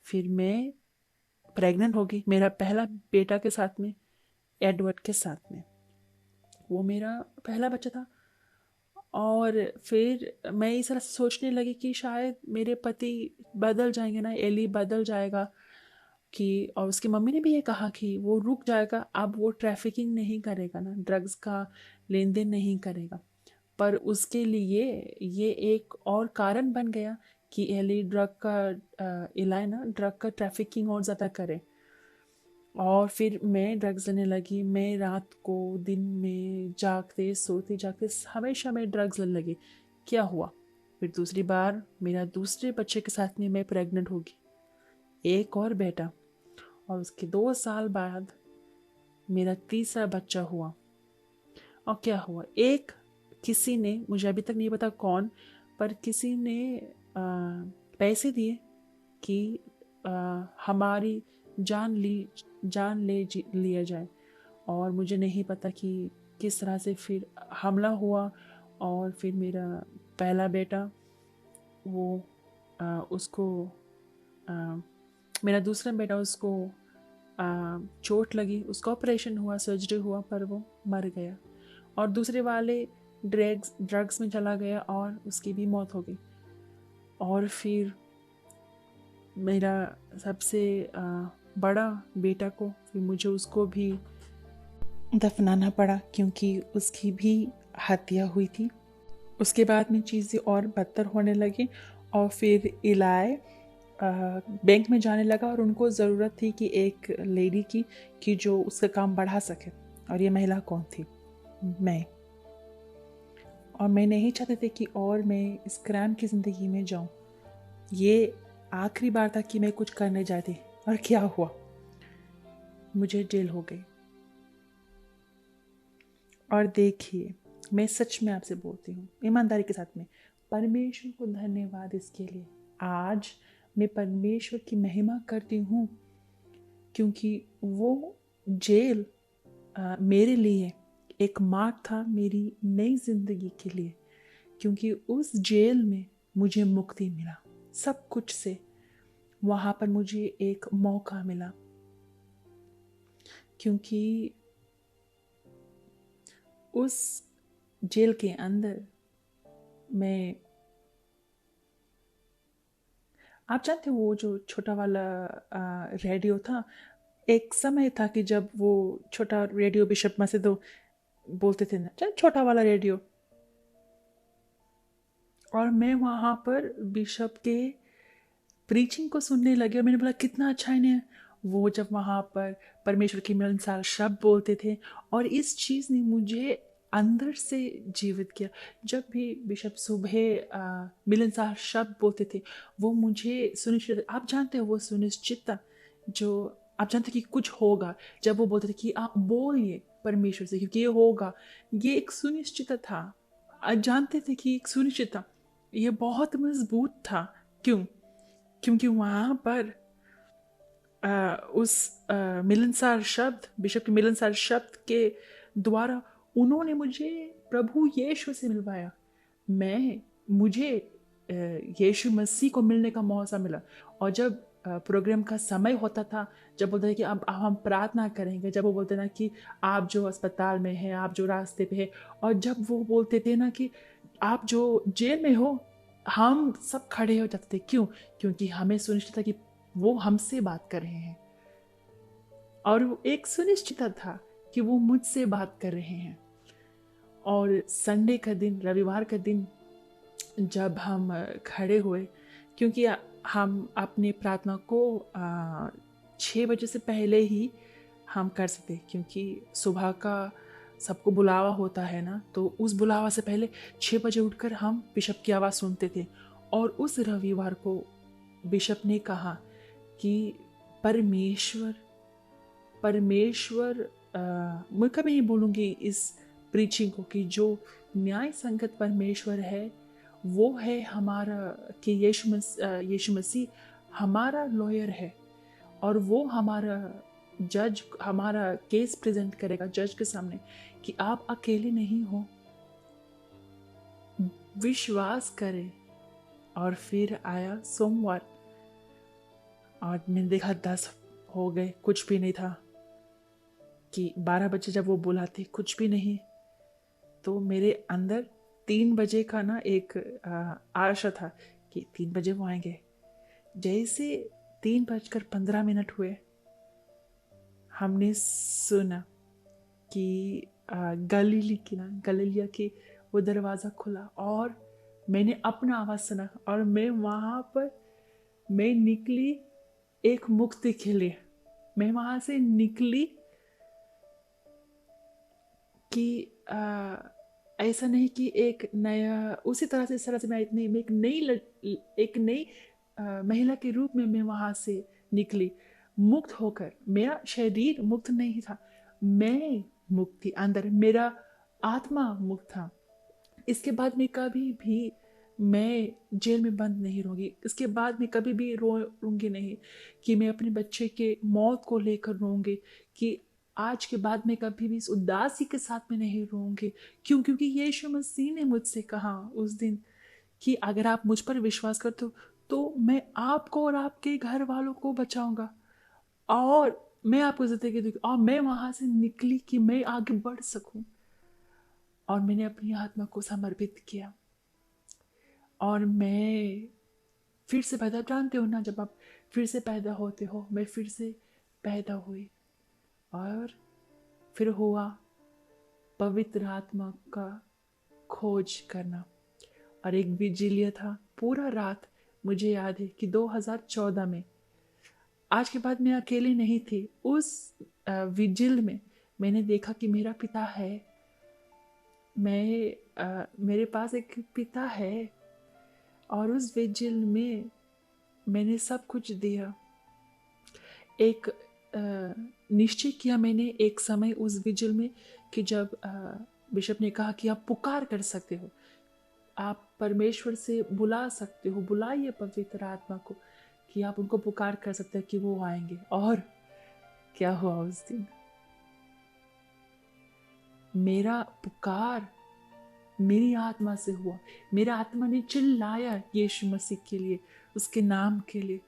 A: फिर मैं प्रेग्नेंट हो गई, मेरा पहला बेटा के साथ में, एडवर्ड के साथ में। वो मेरा पहला बच्चा था। और फिर मैं इस तरह से सोचने लगी कि शायद मेरे पति बदल जाएंगे ना, एली बदल जाएगा कि, और उसकी मम्मी ने भी ये कहा कि वो रुक जाएगा, अब वो ट्रैफिकिंग नहीं करेगा ना, ड्रग्स का लेन देन नहीं करेगा। पर उसके लिए ये एक और कारण बन गया कि एली ड्रग का इलाय ना, ड्रग का ट्रैफिकिंग और ज़्यादा करे। और फिर मैं ड्रग्स लेने लगी। मैं रात को दिन में जागते सोते जागते हमेशा मैं ड्रग्स लेने लगी। क्या हुआ, फिर दूसरी बार मेरा दूसरे बच्चे के साथ में मैं प्रेग्नेंट होगी, एक और बेटा। और उसके 2 साल बाद मेरा तीसरा बच्चा हुआ। और क्या हुआ, एक किसी ने, मुझे अभी तक नहीं पता कौन, पर किसी ने पैसे दिए कि हमारी जान ले लिया जाए। और मुझे नहीं पता कि किस तरह से फिर हमला हुआ और फिर मेरा पहला बेटा, वो उसको मेरा दूसरा बेटा, उसको चोट लगी, उसका ऑपरेशन हुआ, सर्जरी हुआ, पर वो मर गया। और दूसरे वाले ड्रग्स में चला गया और उसकी भी मौत हो गई। और फिर मेरा सबसे बड़ा बेटा को, फिर मुझे उसको भी दफनाना पड़ा क्योंकि उसकी भी हत्या हुई थी। उसके बाद में चीज़ें और बदतर होने लगी और फिर इलाय बैंक में जाने लगा और उनको ज़रूरत थी कि एक लेडी की कि जो उसका काम बढ़ा सके। और ये महिला कौन थी, मैं। और मैं नहीं चाहते थे कि और मैं इस क्राइम की ज़िंदगी में जाऊं। ये आखिरी बार था कि मैं कुछ करने जाती, और क्या हुआ, मुझे जेल हो गई। और देखिए, मैं सच में आपसे बोलती हूँ ईमानदारी के साथ में, परमेश्वर को धन्यवाद इसके लिए। आज मैं परमेश्वर की महिमा करती हूँ, क्योंकि वो जेल मेरे लिए एक मार्ग था मेरी नई जिंदगी के लिए। क्योंकि उस जेल में मुझे मुक्ति मिला सब कुछ से, वहाँ पर मुझे एक मौका मिला। क्योंकि उस जेल के अंदर मैं, आप जानते हो वो जो छोटा वाला रेडियो था, एक समय था कि जब वो छोटा रेडियो बिशप मसीह बोलते थे ना, छोटा वाला रेडियो, और मैं वहाँ पर बिशप के प्रीचिंग को सुनने लगे और मैंने बोला कितना अच्छा इन्हें, वो जब वहाँ पर परमेश्वर के मिलनसार शब्द बोलते थे, और इस चीज़ ने मुझे अंदर से जीवित किया। जब भी बिशप सुबह मिलनसार शब्द बोलते थे, वो मुझे सुनिश्चित, आप जानते हो वो सुनिश्चितता जो, आप जानते कि कुछ होगा, जब वो बोलते थे कि आप बोलिए परमेश्वर से क्योंकि ये होगा, ये एक सुनिश्चितता था। आप जानते थे कि एक सुनिश्चितता, ये बहुत मजबूत था। क्यों? क्योंकि वहाँ पर उस मिलनसार शब्द, बिशप के मिलनसार शब्द के द्वारा उन्होंने मुझे प्रभु यीशु से मिलवाया। मुझे यीशु मसीह को मिलने का मौका मिला। और जब प्रोग्राम का समय होता था, जब बोलते थे कि अब हम प्रार्थना करेंगे, जब वो बोलते ना कि आप जो अस्पताल में हैं, आप जो रास्ते पे हैं, और जब वो बोलते थे ना कि आप जो जेल में हो, हम सब खड़े हो जाते थे। क्यों? क्योंकि हमें सुनिश्चित था कि वो हमसे बात कर रहे हैं, और वो एक सुनिश्चित था कि वो मुझसे बात कर रहे हैं। और संडे का दिन, रविवार का दिन, जब हम खड़े हुए, क्योंकि हम अपने प्रार्थना को 6 बजे से पहले ही हम कर सकते, क्योंकि सुबह का सबको बुलावा होता है ना, तो उस बुलावा से पहले 6 बजे उठकर हम बिशप की आवाज़ सुनते थे। और उस रविवार को बिशप ने कहा कि परमेश्वर परमेश्वर मैं कभी नहीं बोलूँगी इस प्रीचिंग को, कि जो न्याय संगत परमेश्वर है वो है हमारा, कि यीशु मसीह हमारा लॉयर है, और वो हमारा जज, हमारा केस प्रेजेंट करेगा जज के सामने, कि आप अकेले नहीं हो, विश्वास करें। और फिर आया सोमवार, और मैंने देखा 10 हो गए, कुछ भी नहीं था। कि 12 बजे जब वो बुलाते, कुछ भी नहीं। तो मेरे अंदर 3 बजे का ना एक आशा था कि 3 बजे वो आएंगे। जैसे 3:15 हुए, हमने सुना कि गलीलिया की वो दरवाज़ा खुला, और मैंने अपना आवाज़ सुना, और मैं वहाँ पर, मैं निकली एक मुक्ति के लिए। मैं वहाँ से निकली कि ऐसा नहीं कि एक नया, उसी तरह से, इस तरह से मैं एक नई महिला के रूप में मैं वहाँ से निकली, मुक्त होकर। मेरा शरीर मुक्त नहीं था, मैं मुक्त थी अंदर, मेरा आत्मा मुक्त था। इसके बाद में कभी भी मैं जेल में बंद नहीं रहूँगी। इसके बाद में कभी भी रोऊंगी नहीं कि मैं अपने बच्चे के मौत को लेकर रोऊंगी, कि आज के बाद में कभी भी इस उदासी के साथ में नहीं रोऊंगी। क्यों? क्योंकि यीशु मसीह ने मुझसे कहा उस दिन कि अगर आप मुझ पर विश्वास करते हो तो मैं आपको और आपके घर वालों को बचाऊंगा, और मैं आपको जिंदगी दूंगी। और मैं वहां से निकली कि मैं आगे बढ़ सकूं, और मैंने अपनी आत्मा को समर्पित किया। और मैं फिर से पैदा, जानते हो ना, जब आप फिर से पैदा होते हो, मैं फिर से पैदा हुई। और फिर हुआ पवित्र आत्मा का खोज करना, और एक विजिलिया था पूरा रात। मुझे याद है कि 2014 में, आज के बाद मैं अकेली नहीं थी उस विजिल में। मैंने देखा कि मेरा पिता है मेरे पास एक पिता है और उस विजिल में मैंने सब कुछ दिया। एक निश्चय किया मैंने एक समय उस विजिल में कि जब बिशप ने कहा कि आप पुकार कर सकते हो, आप परमेश्वर से बुला सकते हो, बुलाइए पवित्र आत्मा को कि आप उनको पुकार कर सकते हैं कि वो आएंगे। और क्या हुआ उस दिन? मेरा पुकार मेरी आत्मा से हुआ। मेरा आत्मा ने चिल्लाया यीशु मसीह के लिए, उसके नाम के लिए।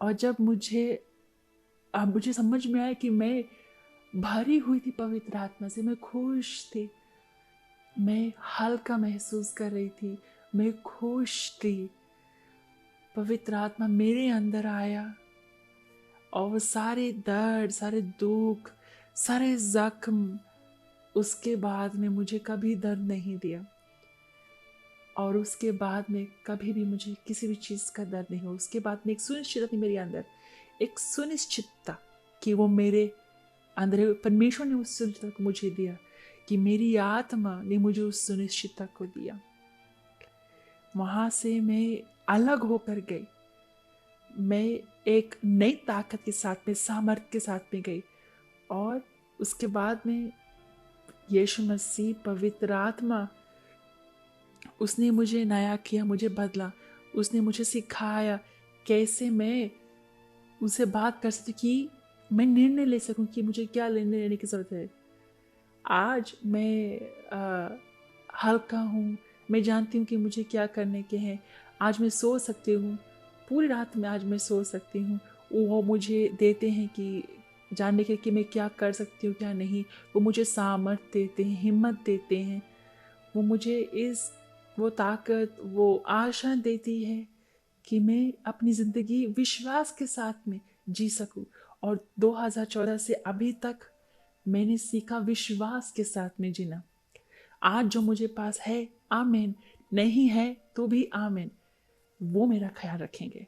A: और जब मुझे समझ में आया कि मैं भरी हुई थी पवित्र आत्मा से, मैं खुश थी, मैं हल्का महसूस कर रही थी, मैं खुश थी। पवित्र आत्मा मेरे अंदर आया और वो सारे दर्द, सारे दुख, सारे जख्म, उसके बाद में मुझे कभी दर्द नहीं दिया। और उसके बाद में कभी भी मुझे किसी भी चीज़ का दर्द नहीं हुआ। उसके बाद में एक सुनिश्चितता थी मेरे अंदर, एक सुनिश्चितता कि वो मेरे अंदर है। परमेश्वर ने उस सुनिश्चितता को मुझे दिया, कि मेरी आत्मा ने मुझे उस सुनिश्चितता को दिया। वहाँ से मैं अलग होकर गई। मैं एक नई ताकत के साथ में, सामर्थ्य के साथ में गई। और उसके बाद में यीशु मसीह, पवित्र आत्मा, उसने मुझे नया किया, मुझे बदला। उसने मुझे सिखाया कैसे मैं उनसे बात कर सकती, कि मैं निर्णय ले सकूं कि मुझे क्या निर्णय लेने की ज़रूरत है। आज मैं हल्का हूँ, मैं जानती हूँ कि मुझे क्या करने के हैं। आज मैं सो सकती हूँ, पूरी रात में आज मैं सो सकती हूँ। वो मुझे देते हैं कि जानने के कि मैं क्या कर सकती हूँ, क्या नहीं। वो मुझे सामर्थ्य देते हैं, हिम्मत देते हैं। वो मुझे वो ताकत, वो आशा देती है कि मैं अपनी ज़िंदगी विश्वास के साथ में जी सकूं। और 2014 से अभी तक मैंने सीखा विश्वास के साथ में जीना। आज जो मुझे पास है, आमीन, नहीं है तो भी आमीन, वो मेरा ख्याल रखेंगे।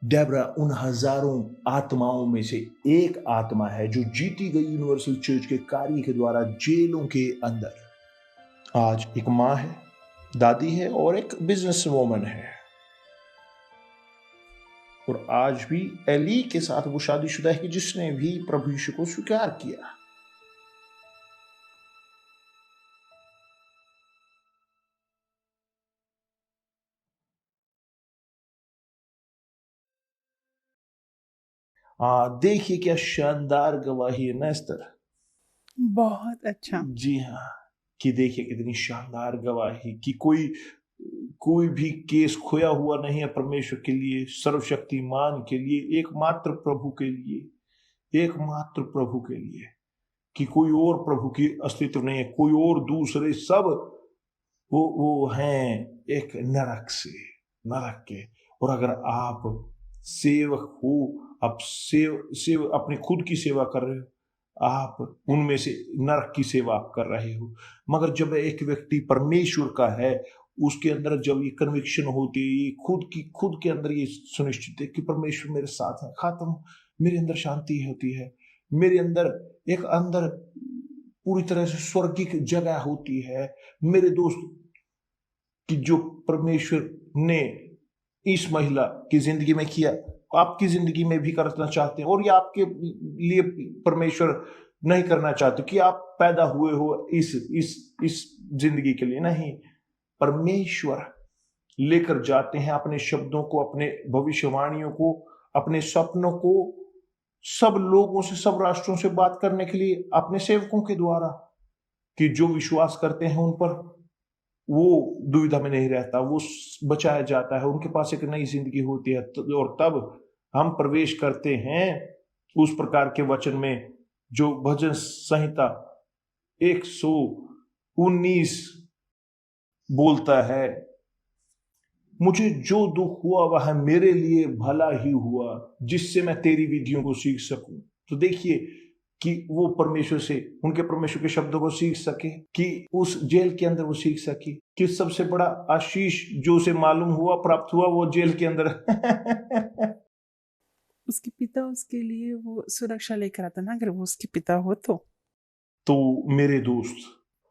B: डेबरा उन हजारों आत्माओं में से एक आत्मा है जो जीती गई यूनिवर्सल चर्च के कार्य के द्वारा जेलों के अंदर आज एक माँ है, दादी है और एक बिजनेस वूमन है। और आज भी एली के साथ वो शादीशुदा है जिसने भी प्रभु यीशु को स्वीकार किया। देखिए क्या शानदार गवाही है नेस्टर।
A: बहुत अच्छा।
B: जी हाँ, कि देखिए कितनी शानदार गवाही कि कोई भी केस खोया हुआ नहीं है परमेश्वर के लिए, सर्वशक्तिमान के लिए, एकमात्र प्रभु के लिए, एकमात्र प्रभु के लिए, कि कोई और प्रभु की अस्तित्व नहीं है, कोई और दूसरे सब वो हैं एक नरक के। और अगर आप सेवक हो, आप अपनी खुद की सेवा कर रहे हो, आप उनमें से नरक की सेवा आप कर रहे हो। मगर जब एक व्यक्ति परमेश्वर का है, उसके अंदर जब ये कन्विक्शन होती है, ये खुद के अंदर ये सुनिश्चित है कि परमेश्वर मेरे साथ है, खात्म, मेरे अंदर शांति होती है, मेरे अंदर अंदर पूरी तरह से स्वर्गिक जगह होती है। मेरे दोस्त, कि जो परमेश्वर ने इस महिला की जिंदगी में किया, आपकी जिंदगी में भी करना चाहते हैं। और ये आपके लिए परमेश्वर नहीं करना चाहते कि आप पैदा हुए हो इस जिंदगी के लिए, नहीं। परमेश्वर लेकर जाते हैं अपने शब्दों को, अपने भविष्यवाणियों को, अपने सपनों को सब लोगों से, सब राष्ट्रों से बात करने के लिए अपने सेवकों के द्वारा, कि जो विश्वास करते हैं उन पर वो दुविधा में नहीं रहता, वो बचाया जाता है, उनके पास एक नई जिंदगी होती है। और तब हम प्रवेश करते हैं उस प्रकार के वचन में जो भजन संहिता 119 बोलता है, मुझे जो दुख हुआ वह मेरे लिए भला ही हुआ, जिससे मैं तेरी विधियों को सीख सकूं। तो देखिए कि वो परमेश्वर से, उनके परमेश्वर के शब्दों को सीख सके, कि उस जेल के अंदर वो सीख सके कि सबसे बड़ा आशीष जो उसे मालूम हुआ, प्राप्त हुआ, वो जेल के अंदर
A: उसके पिता उसके लिए वो सुरक्षा लेकर आता ना, अगर वो उसके पिता हो तो।
B: तो मेरे दोस्त,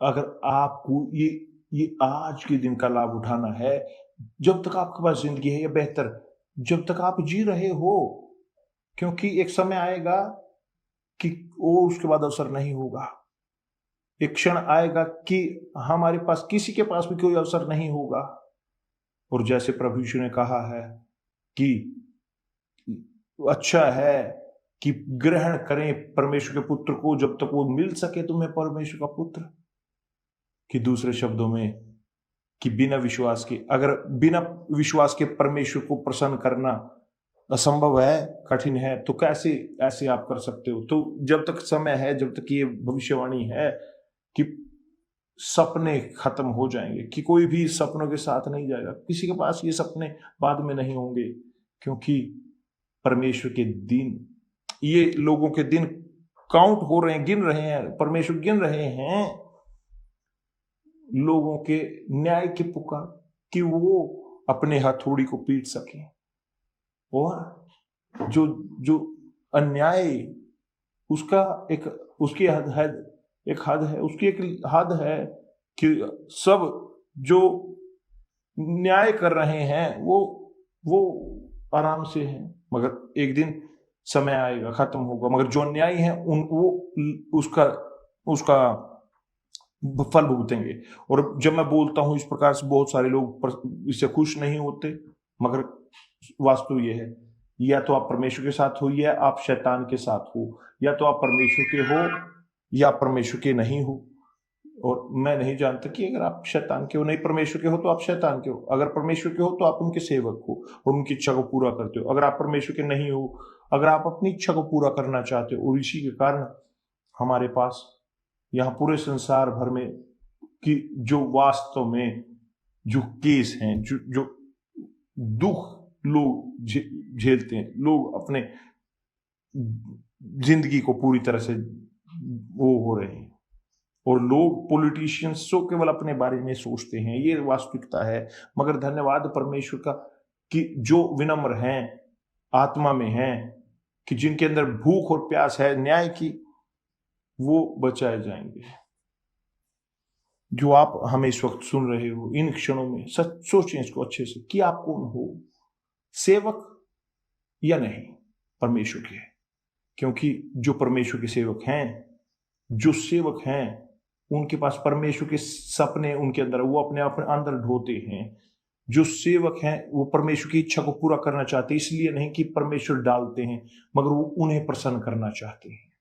B: अगर आपको ये आज के दिन का लाभ उठाना है, जब तक आपके पास जिंदगी है, या बेहतर जब तक आप जी रहे हो, क्योंकि एक समय आएगा कि वो उसके बाद अवसर नहीं होगा। एक क्षण आएगा कि हमारे पास, किसी के पास भी कोई अवसर नहीं होगा। और जैसे प्रभु यीशु ने कहा है कि अच्छा है कि ग्रहण करें परमेश्वर के पुत्र को जब तक वो मिल सके तुम्हें परमेश्वर का पुत्र, कि दूसरे शब्दों में कि बिना विश्वास के, अगर बिना विश्वास के परमेश्वर को प्रसन्न करना असंभव है, कठिन है, तो कैसे ऐसे आप कर सकते हो? तो जब तक समय है, जब तक ये भविष्यवाणी है कि सपने खत्म हो जाएंगे, कि कोई भी सपनों के साथ नहीं जाएगा, किसी के पास ये सपने बाद में नहीं होंगे, क्योंकि परमेश्वर के दिन, ये लोगों के दिन काउंट हो रहे हैं, गिन रहे हैं, परमेश्वर गिन रहे हैं लोगों के न्याय की पुकार, कि वो अपने हथौड़ी को पीट सके। और जो अन्याय, उसका उसकी हद है, एक हद है, उसकी एक हद है कि सब जो न्याय कर रहे हैं वो आराम से हैं, मगर एक दिन समय आएगा, खत्म होगा, मगर जो अन्यायी हैं वो उसका फल भुगतेंगे। और जब मैं बोलता हूं इस प्रकार से, बहुत सारे लोग इससे खुश नहीं होते, मगर वास्तव ये है, या तो आप परमेश्वर के साथ हो या आप शैतान के साथ हो, या तो आप परमेश्वर के हो या परमेश्वर के नहीं हो। और मैं नहीं जानता कि अगर आप शैतान के हो, नहीं परमेश्वर के हो, तो आप शैतान के हो। अगर परमेश्वर के हो तो आप उनके सेवक हो और उनकी इच्छा को पूरा करते हो। अगर आप परमेश्वर के नहीं हो, अगर आप अपनी इच्छा को पूरा करना चाहते हो, और इसी के कारण हमारे पास यहाँ पूरे संसार भर में कि जो वास्तव में जो केस हैं, जो दुख लोग झेलते हैं, लोग अपने जिंदगी को पूरी तरह से वो हो रहे हैं, और लोग पॉलिटिशियंस तो केवल अपने बारे में सोचते हैं, ये वास्तविकता है। मगर धन्यवाद परमेश्वर का कि जो विनम्र हैं, आत्मा में हैं, कि जिनके अंदर भूख और प्यास है न्याय की, वो बचाए जाएंगे। जो आप हमें इस वक्त सुन रहे हो, इन क्षणों में सच सोचें इसको अच्छे से कि आप कौन हो, सेवक या नहीं परमेश्वर के। क्योंकि जो परमेश्वर के सेवक हैं, जो सेवक हैं, उनके पास परमेश्वर के सपने उनके अंदर, वो अपने अंदर ढोते हैं। जो सेवक हैं वो परमेश्वर की इच्छा को पूरा करना चाहते हैं, इसलिए नहीं कि परमेश्वर डालते हैं, मगर वो उन्हें प्रसन्न करना चाहते हैं।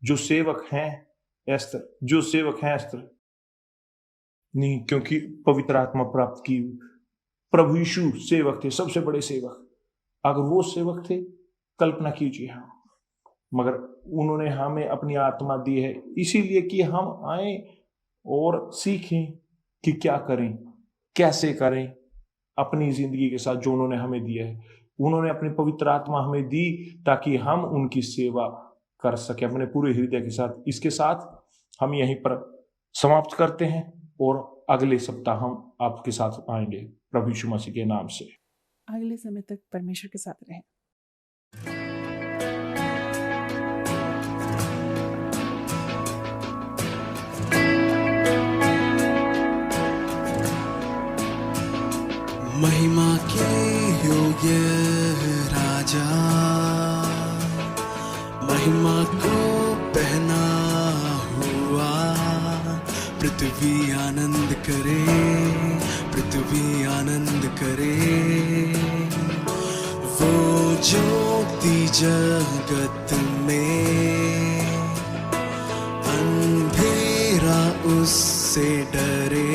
B: जो सेवक हैं एस्तर नहीं, क्योंकि पवित्र आत्मा प्राप्त की, प्रभु यीशु सेवक थे, सबसे बड़े सेवक। अगर वो सेवक थे, कल्पना कीजिए हम, मगर उन्होंने हमें अपनी आत्मा दी है इसीलिए कि हम आए और सीखें कि क्या करें, कैसे करें अपनी जिंदगी के साथ जो उन्होंने हमें दिया है। उन्होंने अपनी पवित्र आत्मा हमें दी ताकि हम उनकी सेवा कर सके अपने पूरे हृदय के साथ। इसके साथ हम यहीं पर समाप्त करते हैं और अगले सप्ताह हम आपके साथ आएंगे प्रभु यीशु मसीह के नाम से।
A: अगले समय तक परमेश्वर के साथ रहें।
C: महिमा के योग्य राजा, महिमा को पहना हुआ, पृथ्वी आनंद करे, पृथ्वी आनंद करे। वो ज्योति जगत में, अंधेरा उससे डरे।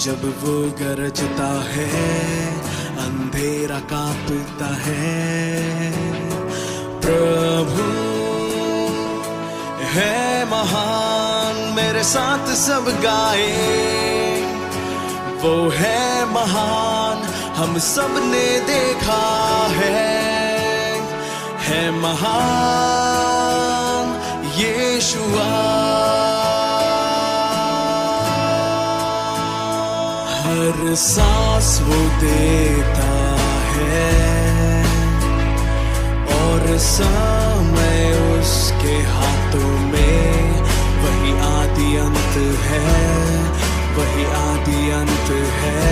C: जब वो गरजता है, अंधेरा कांपता है। प्रभु है महान, मेरे साथ सब गाए। वो है महान, हम सब ने देखा है महान यीशुआ। हर सांस वो देता है और समय उसके हाथों में। वही आदि अंत है, वही आदि अंत है।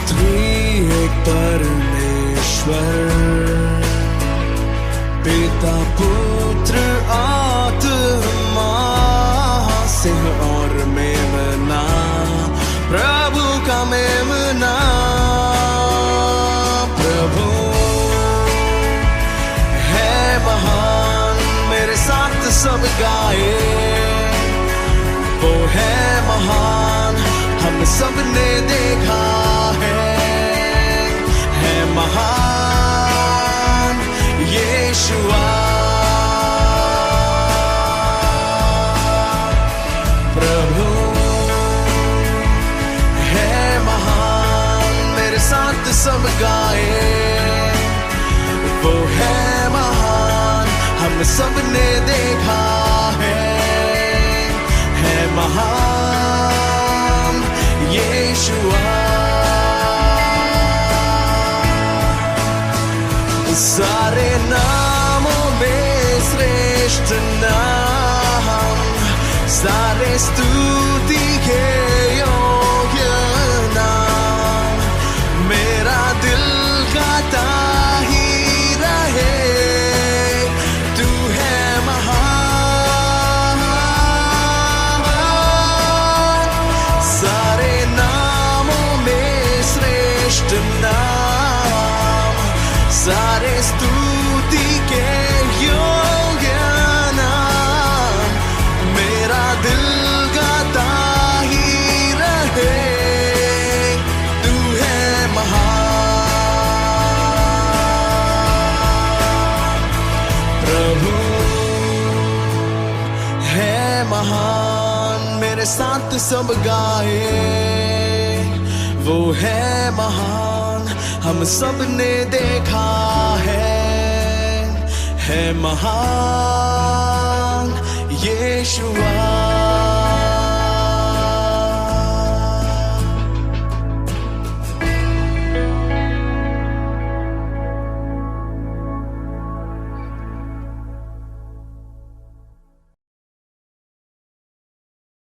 C: त्रिएक परमेश्वर, पिता पुत्र आत्मा, सिंह और मेमना, प्रभु का मेमना। प्रभु है महान, मेरे साथ सब गाए। वो है महान, हम सब ने देखा है महान यीशुआ। प्रभु है महान, मेरे साथ सब गाए। वो है महान, हम सब ने देखा है महान यीशुआ। सारे नामों में श्रेष्ठ नाम, सारे स्तुति के योग्य नाम। मेरा दिल गाता ही रहे, तू है महान। सारे नामों में श्रेष्ठ नाम, सारे स्तुति के योग्य नाम। मेरा दिल गाता ही रहे, तू है महान। प्रभु है महान, मेरे साथ सब गाए। वो है महान, हम सब ने देखा है महान यीशुआ।